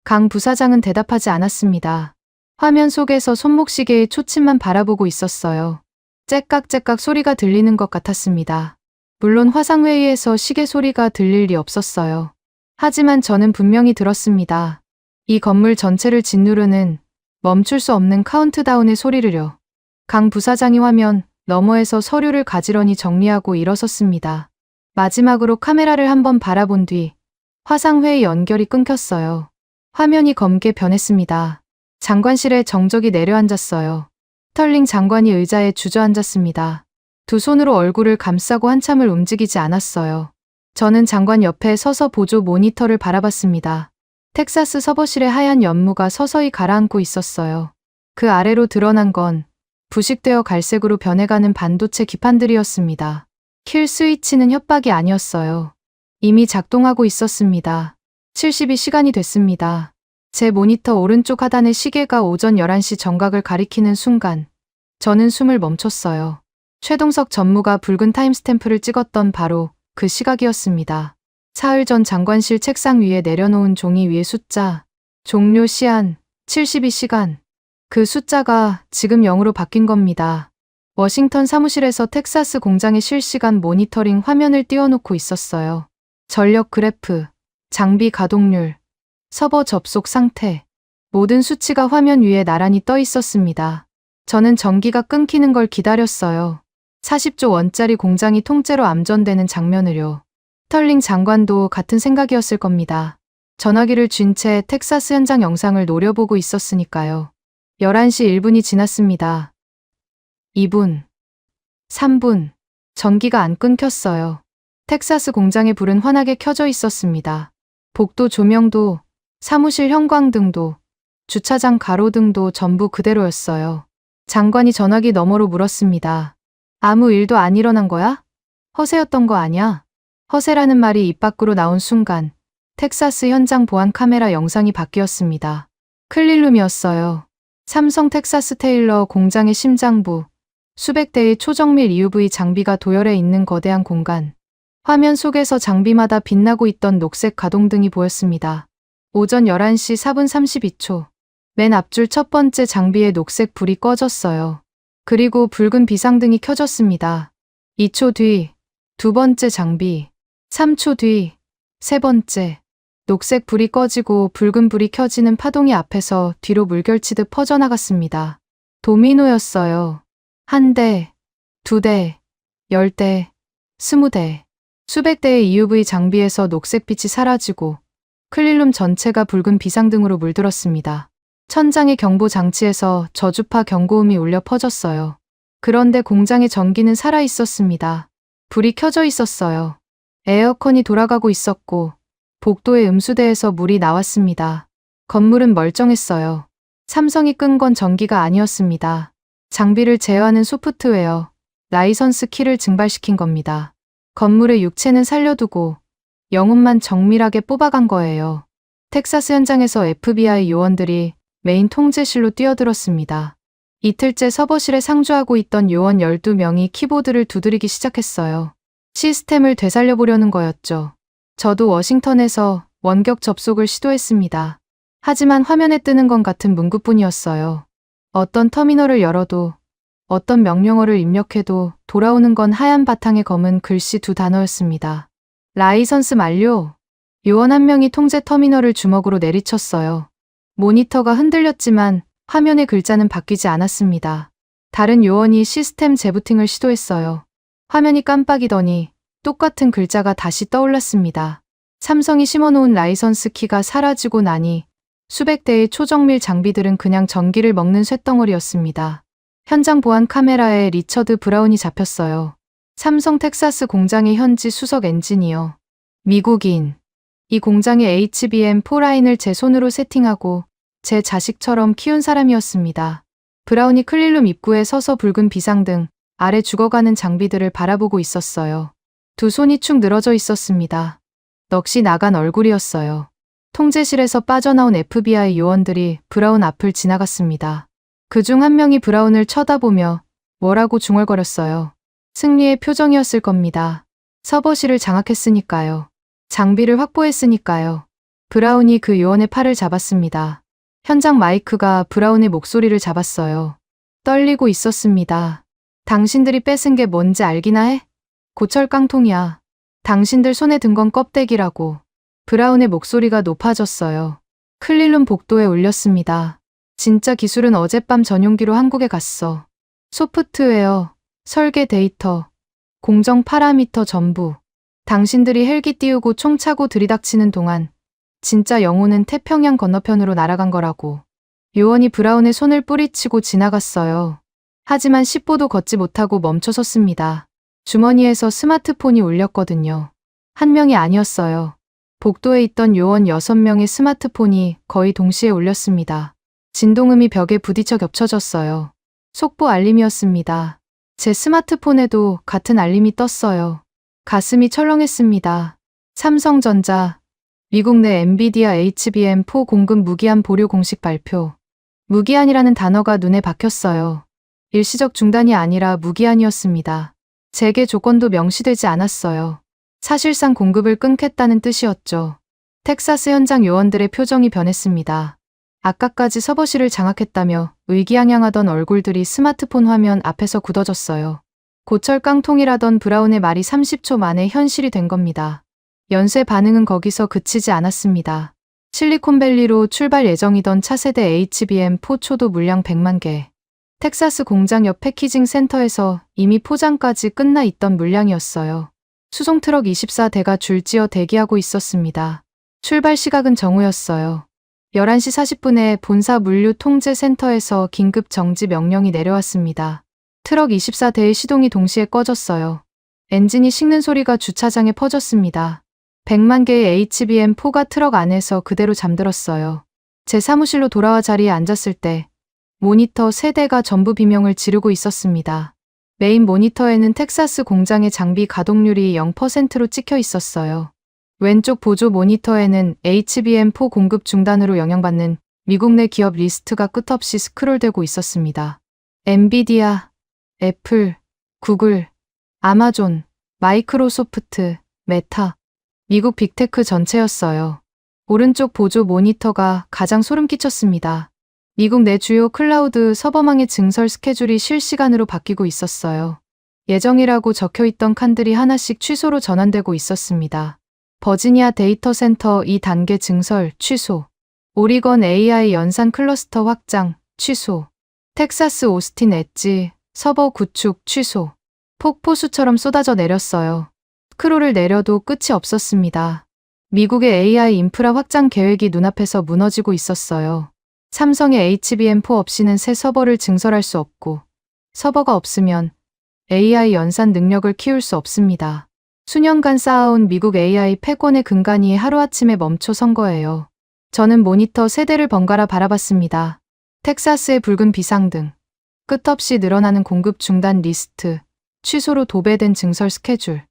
강 부사장은 대답하지 않았습니다. 화면 속에서 손목시계의 초침만 바라보고 있었어요. 째깍째깍 소리가 들리는 것 같았습니다. 물론 화상회의에서 시계 소리가 들릴 리 없었어요. 하지만 저는 분명히 들었습니다. 이 건물 전체를 짓누르는 멈출 수 없는 카운트다운의 소리를요. 강 부사장이 화면 너머에서 서류를 가지런히 정리하고 일어섰습니다. 마지막으로 카메라를 한번 바라본 뒤 화상회의 연결이 끊겼어요. 화면이 검게 변했습니다. 장관실에 정적이 내려앉았어요. 스털링 장관이 의자에 주저앉았습니다. 두 손으로 얼굴을 감싸고 한참을 움직이지 않았어요. 저는 장관 옆에 서서 보조 모니터를 바라봤습니다. 텍사스 서버실의 하얀 연무가 서서히 가라앉고 있었어요. 그 아래로 드러난 건 부식되어 갈색으로 변해가는 반도체 기판들이었습니다. 킬 스위치는 협박이 아니었어요. 이미 작동하고 있었습니다. 72시간이 됐습니다. 제 모니터 오른쪽 하단의 시계가 오전 11시 정각을 가리키는 순간 저는 숨을 멈췄어요. 최동석 전무가 붉은 타임스탬프를 찍었던 바로 그 시각이었습니다. 사흘 전 장관실 책상 위에 내려놓은 종이 위에 숫자, 종료 시한 72시간. 그 숫자가 지금 0으로 바뀐 겁니다. 워싱턴 사무실에서 텍사스 공장의 실시간 모니터링 화면을 띄워놓고 있었어요. 전력 그래프, 장비 가동률, 서버 접속 상태, 모든 수치가 화면 위에 나란히 떠 있었습니다. 저는 전기가 끊기는 걸 기다렸어요. 40조 원짜리 공장이 통째로 암전되는 장면을요. 스털링 장관도 같은 생각이었을 겁니다. 전화기를 쥔 채 텍사스 현장 영상을 노려보고 있었으니까요. 11시 1분이 지났습니다. 2분, 3분, 전기가 안 끊겼어요. 텍사스 공장의 불은 환하게 켜져 있었습니다. 복도 조명도, 사무실 형광등도, 주차장 가로등도 전부 그대로였어요. 장관이 전화기 너머로 물었습니다. 아무 일도 안 일어난 거야? 허세였던 거 아냐? 허세라는 말이 입 밖으로 나온 순간 텍사스 현장 보안 카메라 영상이 바뀌었습니다. 클린룸이었어요. 삼성 텍사스 테일러 공장의 심장부, 수백 대의 초정밀 EUV 장비가 도열해 있는 거대한 공간. 화면 속에서 장비마다 빛나고 있던 녹색 가동등이 보였습니다. 오전 11시 4분 32초. 맨 앞줄 첫 번째 장비의 녹색 불이 꺼졌어요. 그리고 붉은 비상등이 켜졌습니다. 2초 뒤, 두 번째 장비. 3초 뒤, 세 번째. 녹색 불이 꺼지고 붉은 불이 켜지는 파동이 앞에서 뒤로 물결치듯 퍼져나갔습니다. 도미노였어요. 1대, 2대, 10대, 20대. 수백 대의 EUV 장비에서 녹색빛이 사라지고 클린룸 전체가 붉은 비상등으로 물들었습니다. 천장의 경보 장치에서 저주파 경고음이 울려 퍼졌어요. 그런데 공장의 전기는 살아 있었습니다. 불이 켜져 있었어요. 에어컨이 돌아가고 있었고 복도의 음수대에서 물이 나왔습니다. 건물은 멀쩡했어요. 삼성이 끈 건 전기가 아니었습니다. 장비를 제어하는 소프트웨어, 라이선스 키를 증발시킨 겁니다. 건물의 육체는 살려두고 영혼만 정밀하게 뽑아간 거예요. 텍사스 현장에서 FBI 요원들이 메인 통제실로 뛰어들었습니다. 이틀째 서버실에 상주하고 있던 요원 12명이 키보드를 두드리기 시작했어요. 시스템을 되살려보려는 거였죠. 저도 워싱턴에서 원격 접속을 시도했습니다. 하지만 화면에 뜨는 건 같은 문구뿐이었어요. 어떤 터미널을 열어도 어떤 명령어를 입력해도 돌아오는 건 하얀 바탕에 검은 글씨 2단어였습니다. 라이선스 만료. 요원 한 명이 통제 터미널을 주먹으로 내리쳤어요. 모니터가 흔들렸지만 화면의 글자는 바뀌지 않았습니다. 다른 요원이 시스템 재부팅을 시도했어요. 화면이 깜빡이더니 똑같은 글자가 다시 떠올랐습니다. 삼성이 심어놓은 라이선스 키가 사라지고 나니 수백 대의 초정밀 장비들은 그냥 전기를 먹는 쇳덩어리였습니다. 현장 보안 카메라에 리처드 브라운이 잡혔어요. 삼성 텍사스 공장의 현지 수석 엔지니어. 미국인. 이 공장의 HBM4 라인을 제 손으로 세팅하고 제 자식처럼 키운 사람이었습니다. 브라운이 클린룸 입구에 서서 붉은 비상등 아래 죽어가는 장비들을 바라보고 있었어요. 두 손이 축 늘어져 있었습니다. 넋이 나간 얼굴이었어요. 통제실에서 빠져나온 FBI 요원들이 브라운 앞을 지나갔습니다. 그중 한 명이 브라운을 쳐다보며 뭐라고 중얼거렸어요. 승리의 표정이었을 겁니다. 서버실을 장악했으니까요. 장비를 확보했으니까요. 브라운이 그 요원의 팔을 잡았습니다. 현장 마이크가 브라운의 목소리를 잡았어요. 떨리고 있었습니다. 당신들이 뺏은 게 뭔지 알기나 해? 고철 깡통이야. 당신들 손에 든 건 껍데기라고. 브라운의 목소리가 높아졌어요. 클린룸 복도에 울렸습니다. 진짜 기술은 어젯밤 전용기로 한국에 갔어. 소프트웨어, 설계 데이터, 공정 파라미터 전부. 당신들이 헬기 띄우고 총 차고 들이닥치는 동안 진짜 영혼은 태평양 건너편으로 날아간 거라고. 요원이 브라운의 손을 뿌리치고 지나갔어요. 하지만 10보도 걷지 못하고 멈춰섰습니다. 주머니에서 스마트폰이 울렸거든요. 한 명이 아니었어요. 복도에 있던 요원 6명의 스마트폰이 거의 동시에 울렸습니다. 진동음이 벽에 부딪혀 겹쳐졌어요. 속보 알림이었습니다. 제 스마트폰에도 같은 알림이 떴어요. 가슴이 철렁했습니다. 삼성전자, 미국 내 엔비디아 HBM4 공급 무기한 보류 공식 발표. 무기한이라는 단어가 눈에 박혔어요. 일시적 중단이 아니라 무기한이었습니다. 재개 조건도 명시되지 않았어요. 사실상 공급을 끊겠다는 뜻이었죠. 텍사스 현장 요원들의 표정이 변했습니다. 아까까지 서버실을 장악했다며 의기양양하던 얼굴들이 스마트폰 화면 앞에서 굳어졌어요. 고철 깡통이라던 브라운의 말이 30초 만에 현실이 된 겁니다. 연쇄 반응은 거기서 그치지 않았습니다. 실리콘밸리로 출발 예정이던 차세대 HBM4 초도 물량 100만 개. 텍사스 공장 옆 패키징 센터에서 이미 포장까지 끝나 있던 물량이었어요. 수송트럭 24대가 줄지어 대기하고 있었습니다. 출발 시각은 정오였어요. 11시 40분에 본사 물류 통제 센터에서 긴급 정지 명령이 내려왔습니다. 트럭 24대의 시동이 동시에 꺼졌어요. 엔진이 식는 소리가 주차장에 퍼졌습니다. 100만 개의 HBM4가 트럭 안에서 그대로 잠들었어요. 제 사무실로 돌아와 자리에 앉았을 때 모니터 3대가 전부 비명을 지르고 있었습니다. 메인 모니터에는 텍사스 공장의 장비 가동률이 0%로 찍혀 있었어요. 왼쪽 보조 모니터에는 HBM4 공급 중단으로 영향받는 미국 내 기업 리스트가 끝없이 스크롤되고 있었습니다. 엔비디아, 애플, 구글, 아마존, 마이크로소프트, 메타, 미국 빅테크 전체였어요. 오른쪽 보조 모니터가 가장 소름 끼쳤습니다. 미국 내 주요 클라우드 서버망의 증설 스케줄이 실시간으로 바뀌고 있었어요. 예정이라고 적혀있던 칸들이 하나씩 취소로 전환되고 있었습니다. 버지니아 데이터 센터 2단계 증설 취소. 오리건 AI 연산 클러스터 확장 취소. 텍사스 오스틴 엣지 서버 구축 취소. 폭포수처럼 쏟아져 내렸어요. 스크롤을 내려도 끝이 없었습니다. 미국의 AI 인프라 확장 계획이 눈앞에서 무너지고 있었어요. 삼성의 HBM4 없이는 새 서버를 증설할 수 없고 서버가 없으면 AI 연산 능력을 키울 수 없습니다. 수년간 쌓아온 미국 AI 패권의 근간이 하루아침에 멈춰 선 거예요. 저는 모니터 3대를 번갈아 바라봤습니다. 텍사스의 붉은 비상등, 끝없이 늘어나는 공급 중단 리스트, 취소로 도배된 증설 스케줄,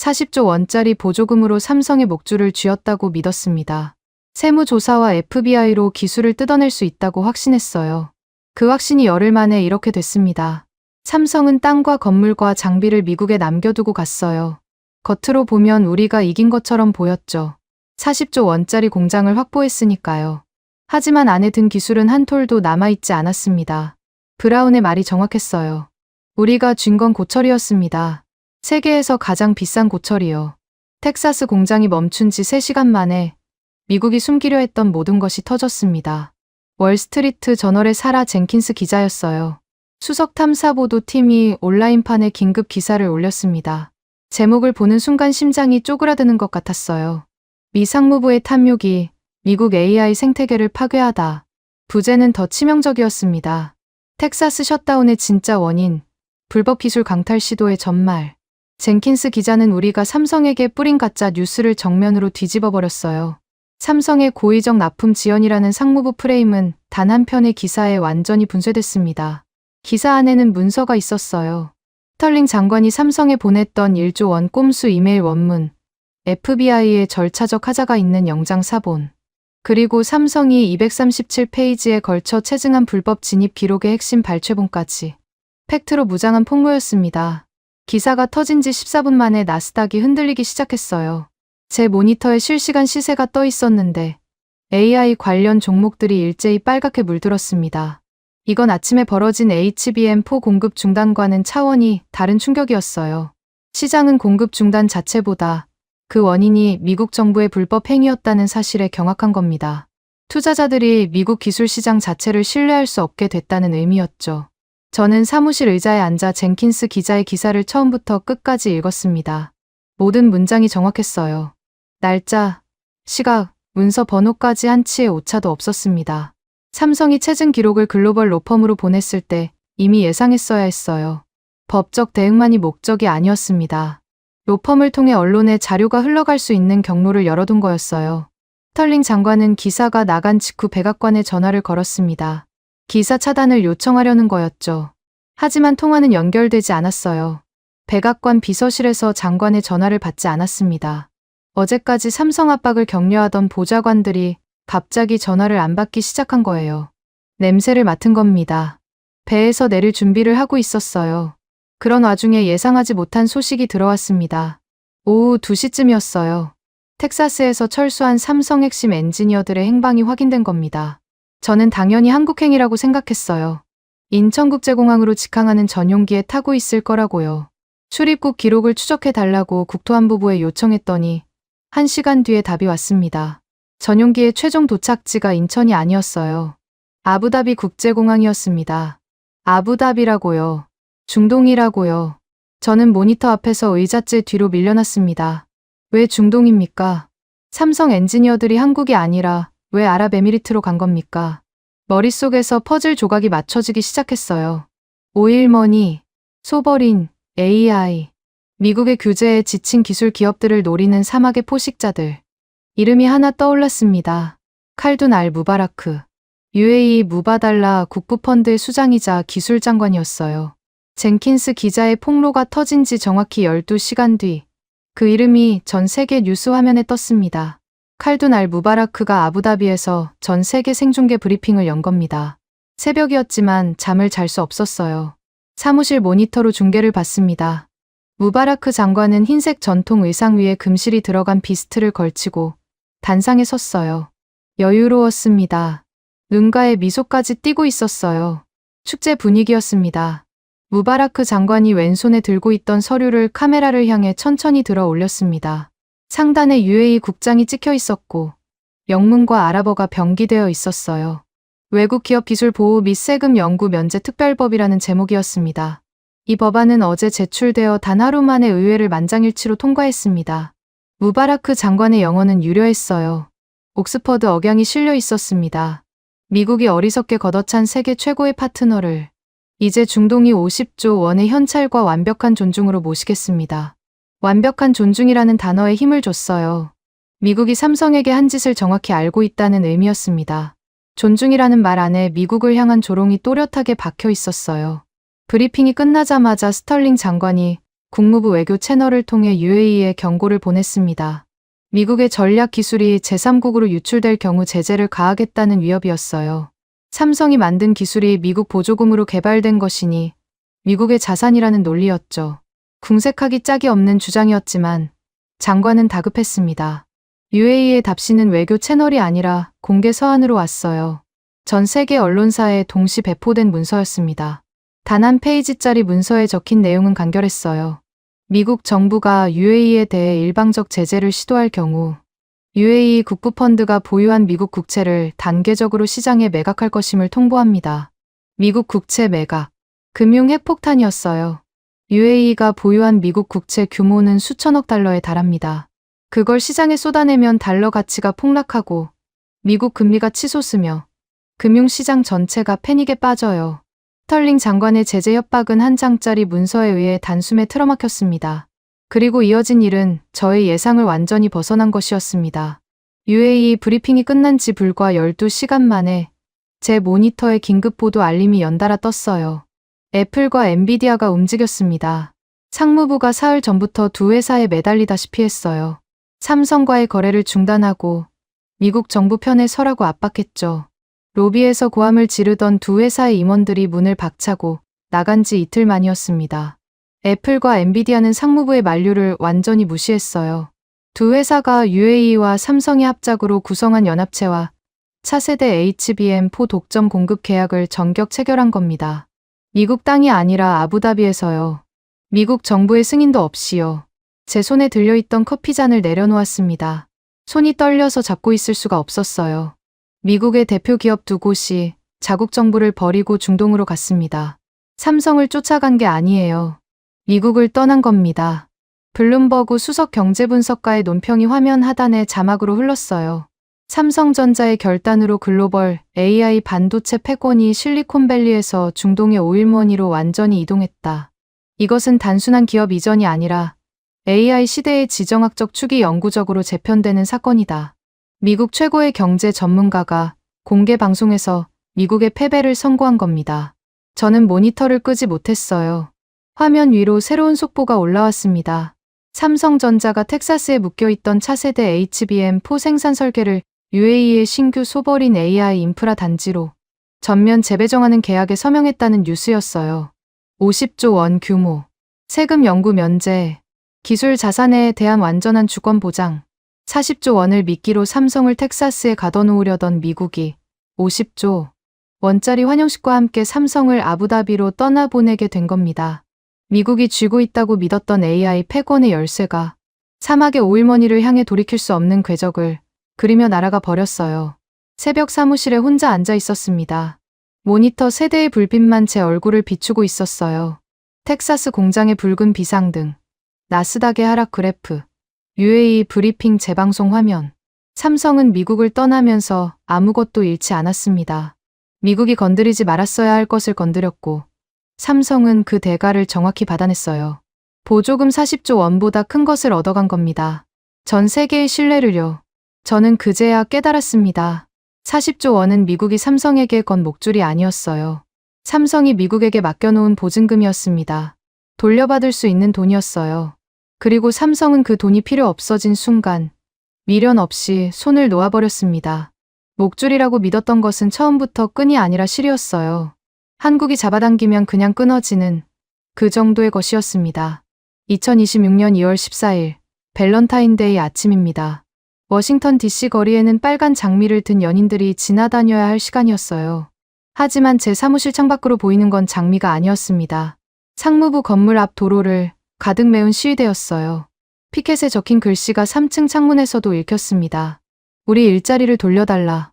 40조 원짜리 보조금으로 삼성의 목줄을 쥐었다고 믿었습니다. 세무조사와 FBI로 기술을 뜯어낼 수 있다고 확신했어요. 그 확신이 열흘 만에 이렇게 됐습니다. 삼성은 땅과 건물과 장비를 미국에 남겨두고 갔어요. 겉으로 보면 우리가 이긴 것처럼 보였죠. 40조 원짜리 공장을 확보했으니까요. 하지만 안에 든 기술은 한 톨도 남아있지 않았습니다. 브라운의 말이 정확했어요. 우리가 쥔 건 고철이었습니다. 세계에서 가장 비싼 고철이요. 텍사스 공장이 멈춘 지 3시간 만에 미국이 숨기려 했던 모든 것이 터졌습니다. 월스트리트 저널의 사라 젠킨스 기자였어요. 수석 탐사보도팀이 온라인판에 긴급 기사를 올렸습니다. 제목을 보는 순간 심장이 쪼그라드는 것 같았어요. 미 상무부의 탐욕이 미국 AI 생태계를 파괴하다. 부제는 더 치명적이었습니다. 텍사스 셧다운의 진짜 원인, 불법 기술 강탈 시도의 전말. 젠킨스 기자는 우리가 삼성에게 뿌린 가짜 뉴스를 정면으로 뒤집어 버렸어요. 삼성의 고의적 납품 지연이라는 상무부 프레임은 단 한 편의 기사에 완전히 분쇄됐습니다. 기사 안에는 문서가 있었어요. 스털링 장관이 삼성에 보냈던 1조 원 꼼수 이메일 원문, FBI의 절차적 하자가 있는 영장 사본, 그리고 삼성이 237페이지에 걸쳐 체증한 불법 진입 기록의 핵심 발췌본까지. 팩트로 무장한 폭로였습니다. 기사가 터진 지 14분 만에 나스닥이 흔들리기 시작했어요. 제 모니터에 실시간 시세가 떠 있었는데 AI 관련 종목들이 일제히 빨갛게 물들었습니다. 이건 아침에 벌어진 HBM4 공급 중단과는 차원이 다른 충격이었어요. 시장은 공급 중단 자체보다 그 원인이 미국 정부의 불법 행위였다는 사실에 경악한 겁니다. 투자자들이 미국 기술 시장 자체를 신뢰할 수 없게 됐다는 의미였죠. 저는 사무실 의자에 앉아 젠킨스 기자의 기사를 처음부터 끝까지 읽었습니다. 모든 문장이 정확했어요. 날짜, 시각, 문서 번호까지 한치의 오차도 없었습니다. 삼성이 체증 기록을 글로벌 로펌으로 보냈을 때 이미 예상했어야 했어요. 법적 대응만이 목적이 아니었습니다. 로펌을 통해 언론에 자료가 흘러갈 수 있는 경로를 열어둔 거였어요. 스털링 장관은 기사가 나간 직후 백악관에 전화를 걸었습니다. 기사 차단을 요청하려는 거였죠. 하지만 통화는 연결되지 않았어요. 백악관 비서실에서 장관의 전화를 받지 않았습니다. 어제까지 삼성 압박을 격려하던 보좌관들이 갑자기 전화를 안 받기 시작한 거예요. 냄새를 맡은 겁니다. 배에서 내릴 준비를 하고 있었어요. 그런 와중에 예상하지 못한 소식이 들어왔습니다. 오후 2시쯤이었어요. 텍사스에서 철수한 삼성 핵심 엔지니어들의 행방이 확인된 겁니다. 저는 당연히 한국행이라고 생각했어요. 인천국제공항으로 직항하는 전용기에 타고 있을 거라고요. 출입국 기록을 추적해달라고 국토안보부에 요청했더니 1시간 뒤에 답이 왔습니다. 전용기의 최종 도착지가 인천이 아니었어요. 아부다비 국제공항이었습니다. 아부다비라고요. 중동이라고요. 저는 모니터 앞에서 의자째 뒤로 밀려났습니다. 왜 중동입니까? 삼성 엔지니어들이 한국이 아니라 왜 아랍에미리트로 간 겁니까? 머릿속에서 퍼즐 조각이 맞춰지기 시작했어요. 오일머니, 소버린, AI. 미국의 규제에 지친 기술 기업들을 노리는 사막의 포식자들. 이름이 하나 떠올랐습니다. 칼둔 알 무바라크. UAE 무바달라 국부펀드의 수장이자 기술장관이었어요. 젠킨스 기자의 폭로가 터진 지 정확히 12시간 뒤, 그 이름이 전 세계 뉴스 화면에 떴습니다. 칼둔 알 무바라크가 아부다비에서 전 세계 생중계 브리핑을 연 겁니다. 새벽이었지만 잠을 잘 수 없었어요. 사무실 모니터로 중계를 봤습니다. 무바라크 장관은 흰색 전통 의상 위에 금실이 들어간 비스트를 걸치고 단상에 섰어요. 여유로웠습니다. 눈가에 미소까지 띄고 있었어요. 축제 분위기였습니다. 무바라크 장관이 왼손에 들고 있던 서류를 카메라를 향해 천천히 들어 올렸습니다. 상단에 UAE 국장이 찍혀 있었고 영문과 아랍어가 병기되어 있었어요. 외국 기업 기술 보호 및 세금 연구 면제 특별법이라는 제목이었습니다. 이 법안은 어제 제출되어 단 하루 만에 의회를 만장일치로 통과했습니다. 무바라크 장관의 영어는 유려했어요. 옥스퍼드 억양이 실려 있었습니다. 미국이 어리석게 걷어찬 세계 최고의 파트너를 이제 중동이 50조 원의 현찰과 완벽한 존중으로 모시겠습니다. 완벽한 존중이라는 단어에 힘을 줬어요. 미국이 삼성에게 한 짓을 정확히 알고 있다는 의미였습니다. 존중이라는 말 안에 미국을 향한 조롱이 또렷하게 박혀 있었어요. 브리핑이 끝나자마자 스털링 장관이 국무부 외교 채널을 통해 UAE에 경고를 보냈습니다. 미국의 전략 기술이 제3국으로 유출될 경우 제재를 가하겠다는 위협이었어요. 삼성이 만든 기술이 미국 보조금으로 개발된 것이니 미국의 자산이라는 논리였죠. 궁색하기 짝이 없는 주장이었지만 장관은 다급했습니다. UAE의 답신은 외교 채널이 아니라 공개 서한으로 왔어요. 전 세계 언론사에 동시 배포된 문서였습니다. 단 한 페이지짜리 문서에 적힌 내용은 간결했어요. 미국 정부가 UAE에 대해 일방적 제재를 시도할 경우 UAE 국부펀드가 보유한 미국 국채를 단계적으로 시장에 매각할 것임을 통보합니다. 미국 국채 매각. 금융 핵폭탄이었어요. UAE가 보유한 미국 국채 규모는 수천억 달러에 달합니다. 그걸 시장에 쏟아내면 달러 가치가 폭락하고 미국 금리가 치솟으며 금융시장 전체가 패닉에 빠져요. 스털링 장관의 제재 협박은 한 장짜리 문서에 의해 단숨에 틀어막혔습니다. 그리고 이어진 일은 저의 예상을 완전히 벗어난 것이었습니다. UAE 브리핑이 끝난 지 불과 12시간 만에 제 모니터에 긴급보도 알림이 연달아 떴어요. 애플과 엔비디아가 움직였습니다. 상무부가 사흘 전부터 두 회사에 매달리다시피 했어요. 삼성과의 거래를 중단하고 미국 정부 편에 서라고 압박했죠. 로비에서 고함을 지르던 두 회사의 임원들이 문을 박차고 나간 지 이틀 만이었습니다. 애플과 엔비디아는 상무부의 만류를 완전히 무시했어요. 두 회사가 UAE와 삼성이 합작으로 구성한 연합체와 차세대 HBM4 독점 공급 계약을 전격 체결한 겁니다. 미국 땅이 아니라 아부다비에서요. 미국 정부의 승인도 없이요. 제 손에 들려있던 커피잔을 내려놓았습니다. 손이 떨려서 잡고 있을 수가 없었어요. 미국의 대표 기업 두 곳이 자국 정부를 버리고 중동으로 갔습니다. 삼성을 쫓아간 게 아니에요. 미국을 떠난 겁니다. 블룸버그 수석 경제분석가의 논평이 화면 하단에 자막으로 흘렀어요. 삼성전자의 결단으로 글로벌 AI 반도체 패권이 실리콘밸리에서 중동의 오일머니로 완전히 이동했다. 이것은 단순한 기업 이전이 아니라 AI 시대의 지정학적 축이 영구적으로 재편되는 사건이다. 미국 최고의 경제 전문가가 공개 방송에서 미국의 패배를 선고한 겁니다. 저는 모니터를 끄지 못했어요. 화면 위로 새로운 속보가 올라왔습니다. 삼성전자가 텍사스에 묶여있던 차세대 HBM4 생산 설계를 UAE의 신규 소버린 AI 인프라 단지로 전면 재배정하는 계약에 서명했다는 뉴스였어요. 50조 원 규모, 세금 연구 면제, 기술 자산에 대한 완전한 주권 보장, 40조 원을 미끼로 삼성을 텍사스에 가둬놓으려던 미국이 50조 원짜리 환영식과 함께 삼성을 아부다비로 떠나보내게 된 겁니다. 미국이 쥐고 있다고 믿었던 AI 패권의 열쇠가 사막의 오일머니를 향해 돌이킬 수 없는 궤적을 그리며 날아가 버렸어요. 새벽 사무실에 혼자 앉아 있었습니다. 모니터 세 대의 불빛만 제 얼굴을 비추고 있었어요. 텍사스 공장의 붉은 비상등, 나스닥의 하락 그래프, UAE 브리핑 재방송 화면. 삼성은 미국을 떠나면서 아무것도 잃지 않았습니다. 미국이 건드리지 말았어야 할 것을 건드렸고 삼성은 그 대가를 정확히 받아냈어요. 보조금 40조 원보다 큰 것을 얻어간 겁니다. 전 세계의 신뢰를요. 저는 그제야 깨달았습니다. 40조 원은 미국이 삼성에게 건 목줄이 아니었어요. 삼성이 미국에게 맡겨놓은 보증금이었습니다. 돌려받을 수 있는 돈이었어요. 그리고 삼성은 그 돈이 필요 없어진 순간 미련 없이 손을 놓아버렸습니다. 목줄이라고 믿었던 것은 처음부터 끈이 아니라 실이었어요. 한국이 잡아당기면 그냥 끊어지는 그 정도의 것이었습니다. 2026년 2월 14일 밸런타인데이 아침입니다. 워싱턴 DC 거리에는 빨간 장미를 든 연인들이 지나다녀야 할 시간이었어요. 하지만 제 사무실 창밖으로 보이는 건 장미가 아니었습니다. 상무부 건물 앞 도로를 가득 메운 시위대였어요. 피켓에 적힌 글씨가 3층 창문에서도 읽혔습니다. 우리 일자리를 돌려달라.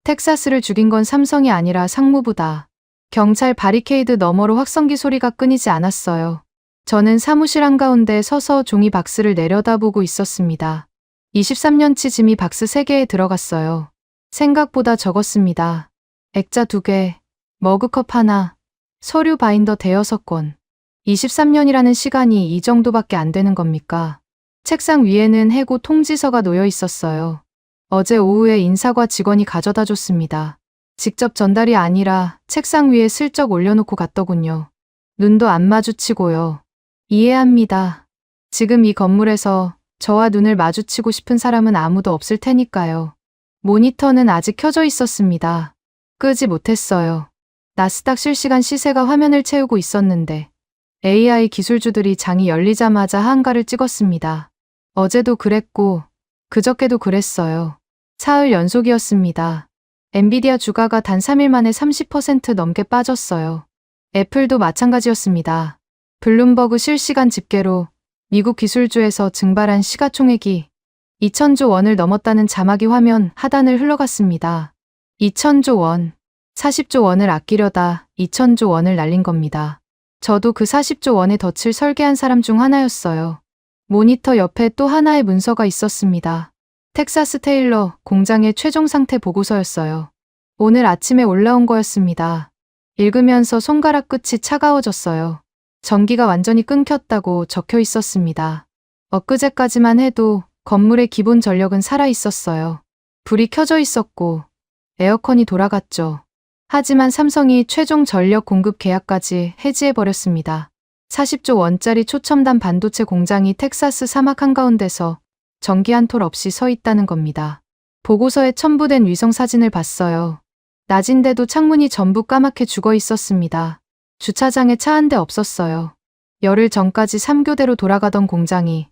텍사스를 죽인 건 삼성이 아니라 상무부다. 경찰 바리케이드 너머로 확성기 소리가 끊이지 않았어요. 저는 사무실 한가운데 서서 종이 박스를 내려다보고 있었습니다. 23년치 짐이 박스 3개에 들어갔어요. 생각보다 적었습니다. 액자 2개, 머그컵 하나, 서류 바인더 대여섯 권. 23년이라는 시간이 이 정도밖에 안 되는 겁니까? 책상 위에는 해고 통지서가 놓여 있었어요. 어제 오후에 인사과 직원이 가져다 줬습니다. 직접 전달이 아니라 책상 위에 슬쩍 올려놓고 갔더군요. 눈도 안 마주치고요. 이해합니다. 지금 이 건물에서 저와 눈을 마주치고 싶은 사람은 아무도 없을 테니까요. 모니터는 아직 켜져 있었습니다. 끄지 못했어요. 나스닥 실시간 시세가 화면을 채우고 있었는데 AI 기술주들이 장이 열리자마자 하한가를 찍었습니다. 어제도 그랬고 그저께도 그랬어요. 사흘 연속이었습니다. 엔비디아 주가가 단 3일 만에 30% 넘게 빠졌어요. 애플도 마찬가지였습니다. 블룸버그 실시간 집계로 미국 기술주에서 증발한 시가총액이 2천조 원을 넘었다는 자막이 화면 하단을 흘러갔습니다. 2천조 원, 40조 원을 아끼려다 2천조 원을 날린 겁니다. 저도 그 40조 원의 덫을 설계한 사람 중 하나였어요. 모니터 옆에 또 하나의 문서가 있었습니다. 텍사스 테일러 공장의 최종 상태 보고서였어요. 오늘 아침에 올라온 거였습니다. 읽으면서 손가락 끝이 차가워졌어요. 전기가 완전히 끊겼다고 적혀 있었습니다. 엊그제까지만 해도 건물의 기본 전력은 살아 있었어요. 불이 켜져 있었고 에어컨이 돌아갔죠. 하지만 삼성이 최종 전력 공급 계약까지 해지해버렸습니다. 40조 원짜리 초첨단 반도체 공장이 텍사스 사막 한가운데서 전기 한 톨 없이 서 있다는 겁니다. 보고서에 첨부된 위성 사진을 봤어요. 낮인데도 창문이 전부 까맣게 죽어 있었습니다. 주차장에 차 한 대 없었어요. 열흘 전까지 3교대로 돌아가던 공장이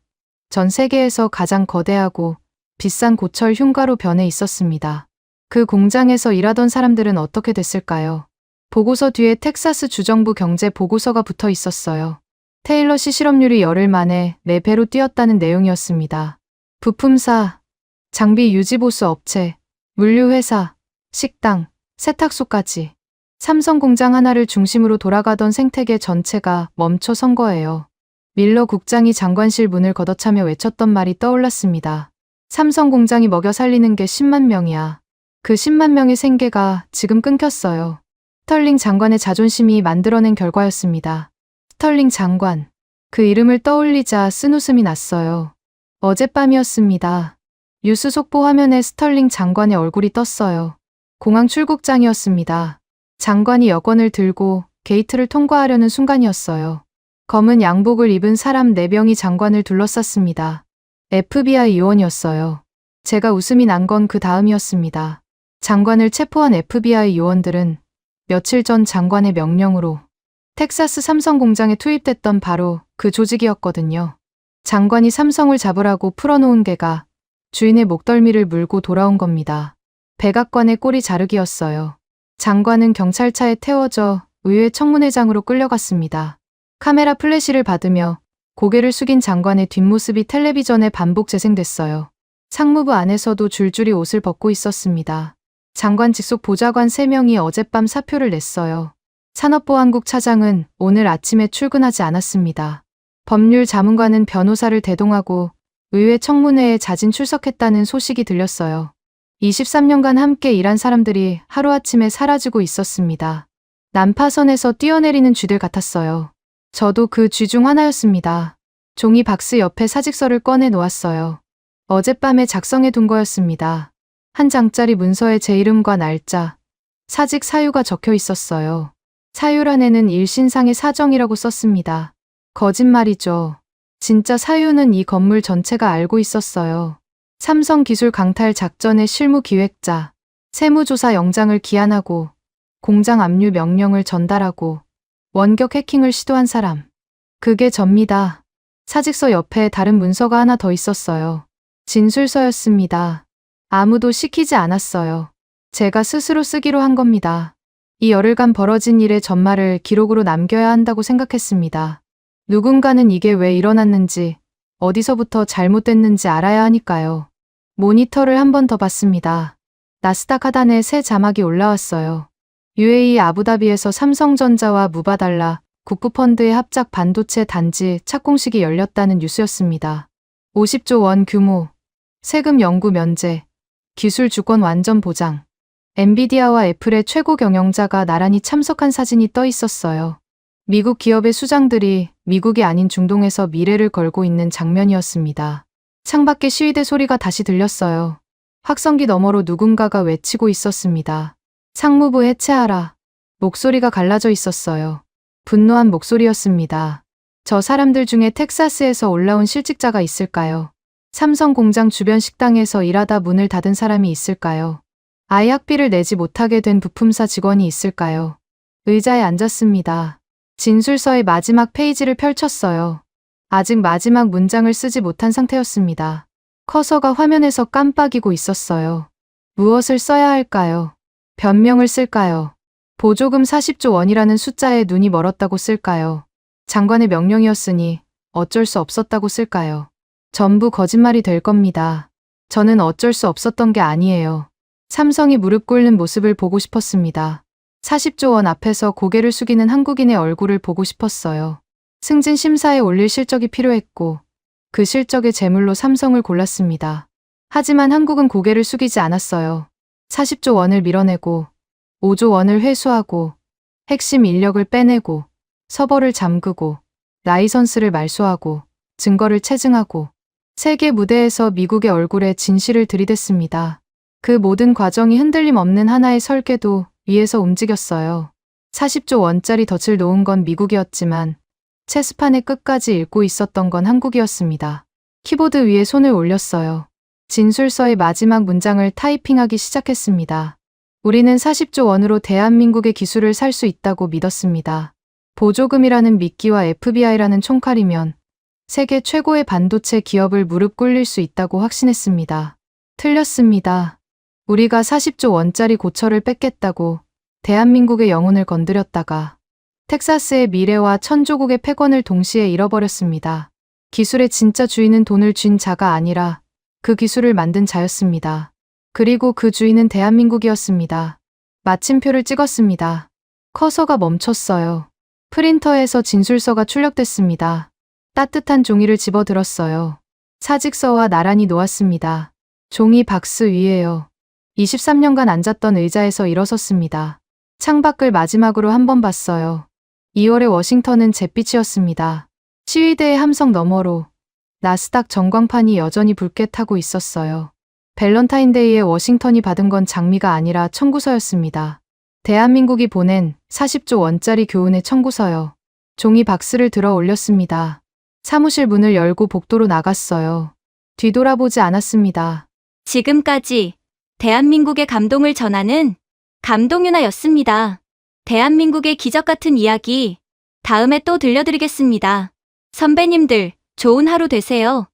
전 세계에서 가장 거대하고 비싼 고철 흉가로 변해 있었습니다. 그 공장에서 일하던 사람들은 어떻게 됐을까요? 보고서 뒤에 텍사스 주정부 경제 보고서가 붙어 있었어요. 테일러 씨 실업률이 열흘 만에 4배로 뛰었다는 내용이었습니다. 부품사, 장비 유지보수 업체, 물류회사, 식당, 세탁소까지 삼성 공장 하나를 중심으로 돌아가던 생태계 전체가 멈춰 선 거예요. 밀러 국장이 장관실 문을 걷어차며 외쳤던 말이 떠올랐습니다. 삼성 공장이 먹여 살리는 게 10만 명이야. 그 10만 명의 생계가 지금 끊겼어요. 스털링 장관의 자존심이 만들어낸 결과였습니다. 스털링 장관. 그 이름을 떠올리자 쓴웃음이 났어요. 어젯밤이었습니다. 뉴스 속보 화면에 스털링 장관의 얼굴이 떴어요. 공항 출국장이었습니다. 장관이 여권을 들고 게이트를 통과하려는 순간이었어요. 검은 양복을 입은 사람 4명이 장관을 둘러쌌습니다. FBI 요원이었어요. 제가 웃음이 난 건 그 다음이었습니다. 장관을 체포한 FBI 요원들은 며칠 전 장관의 명령으로 텍사스 삼성 공장에 투입됐던 바로 그 조직이었거든요. 장관이 삼성을 잡으라고 풀어놓은 개가 주인의 목덜미를 물고 돌아온 겁니다. 백악관의 꼬리 자르기였어요. 장관은 경찰차에 태워져 의회 청문회장으로 끌려갔습니다. 카메라 플래시를 받으며 고개를 숙인 장관의 뒷모습이 텔레비전에 반복 재생됐어요. 상무부 안에서도 줄줄이 옷을 벗고 있었습니다. 장관 직속 보좌관 3명이 어젯밤 사표를 냈어요. 산업보안국 차장은 오늘 아침에 출근하지 않았습니다. 법률 자문관은 변호사를 대동하고 의회 청문회에 자진 출석했다는 소식이 들렸어요. 23년간 함께 일한 사람들이 하루아침에 사라지고 있었습니다. 난파선에서 뛰어내리는 쥐들 같았어요. 저도 그 쥐 중 하나였습니다. 종이 박스 옆에 사직서를 꺼내 놓았어요. 어젯밤에 작성해 둔 거였습니다. 한 장짜리 문서에 제 이름과 날짜, 사직 사유가 적혀 있었어요. 사유란에는 일신상의 사정이라고 썼습니다. 거짓말이죠. 진짜 사유는 이 건물 전체가 알고 있었어요. 삼성 기술 강탈 작전의 실무 기획자, 세무조사 영장을 기한하고 공장 압류 명령을 전달하고 원격 해킹을 시도한 사람. 그게 접니다. 사직서 옆에 다른 문서가 하나 더 있었어요. 진술서였습니다. 아무도 시키지 않았어요. 제가 스스로 쓰기로 한 겁니다. 이 열흘간 벌어진 일의 전말을 기록으로 남겨야 한다고 생각했습니다. 누군가는 이게 왜 일어났는지, 어디서부터 잘못됐는지 알아야 하니까요. 모니터를 한 번 더 봤습니다. 나스닥 하단에 새 자막이 올라왔어요. UAE 아부다비에서 삼성전자와 무바달라 국부펀드의 합작 반도체 단지 착공식이 열렸다는 뉴스였습니다. 50조 원 규모, 세금 연구 면제, 기술 주권 완전 보장. 엔비디아와 애플의 최고 경영자가 나란히 참석한 사진이 떠 있었어요. 미국 기업의 수장들이 미국이 아닌 중동에서 미래를 걸고 있는 장면이었습니다. 창밖에 시위대 소리가 다시 들렸어요. 확성기 너머로 누군가가 외치고 있었습니다. 상무부 해체하라. 목소리가 갈라져 있었어요. 분노한 목소리였습니다. 저 사람들 중에 텍사스에서 올라온 실직자가 있을까요? 삼성 공장 주변 식당에서 일하다 문을 닫은 사람이 있을까요? 아이 학비를 내지 못하게 된 부품사 직원이 있을까요? 의자에 앉았습니다. 진술서의 마지막 페이지를 펼쳤어요. 아직 마지막 문장을 쓰지 못한 상태였습니다. 커서가 화면에서 깜빡이고 있었어요. 무엇을 써야 할까요? 변명을 쓸까요? 보조금 40조 원이라는 숫자에 눈이 멀었다고 쓸까요? 장관의 명령이었으니 어쩔 수 없었다고 쓸까요? 전부 거짓말이 될 겁니다. 저는 어쩔 수 없었던 게 아니에요. 삼성이 무릎 꿇는 모습을 보고 싶었습니다. 40조 원 앞에서 고개를 숙이는 한국인의 얼굴을 보고 싶었어요. 승진 심사에 올릴 실적이 필요했고 그 실적의 제물로 삼성을 골랐습니다. 하지만 한국은 고개를 숙이지 않았어요. 40조 원을 밀어내고 5조 원을 회수하고 핵심 인력을 빼내고 서버를 잠그고 라이선스를 말소하고 증거를 체증하고 세계 무대에서 미국의 얼굴에 진실을 들이댔습니다. 그 모든 과정이 흔들림 없는 하나의 설계도 위에서 움직였어요. 40조 원짜리 덫을 놓은 건 미국이었지만 체스판의 끝까지 읽고 있었던 건 한국이었습니다. 키보드 위에 손을 올렸어요. 진술서의 마지막 문장을 타이핑하기 시작했습니다. 우리는 40조 원으로 대한민국의 기술을 살 수 있다고 믿었습니다. 보조금이라는 미끼와 FBI라는 총칼이면 세계 최고의 반도체 기업을 무릎 꿇릴 수 있다고 확신했습니다. 틀렸습니다. 우리가 40조 원짜리 고철을 뺏겠다고 대한민국의 영혼을 건드렸다가 텍사스의 미래와 천조국의 패권을 동시에 잃어버렸습니다. 기술의 진짜 주인은 돈을 쥔 자가 아니라 그 기술을 만든 자였습니다. 그리고 그 주인은 대한민국이었습니다. 마침표를 찍었습니다. 커서가 멈췄어요. 프린터에서 진술서가 출력됐습니다. 따뜻한 종이를 집어들었어요. 사직서와 나란히 놓았습니다. 종이 박스 위에요. 23년간 앉았던 의자에서 일어섰습니다. 창밖을 마지막으로 한 번 봤어요. 2월의 워싱턴은 잿빛이었습니다. 시위대의 함성 너머로 나스닥 전광판이 여전히 붉게 타고 있었어요. 밸런타인데이에 워싱턴이 받은 건 장미가 아니라 청구서였습니다. 대한민국이 보낸 40조 원짜리 교훈의 청구서요. 종이 박스를 들어 올렸습니다. 사무실 문을 열고 복도로 나갔어요. 뒤돌아보지 않았습니다. 지금까지 대한민국의 감동을 전하는 감동윤아였습니다. 대한민국의 기적 같은 이야기 다음에 또 들려드리겠습니다. 선배님들, 좋은 하루 되세요.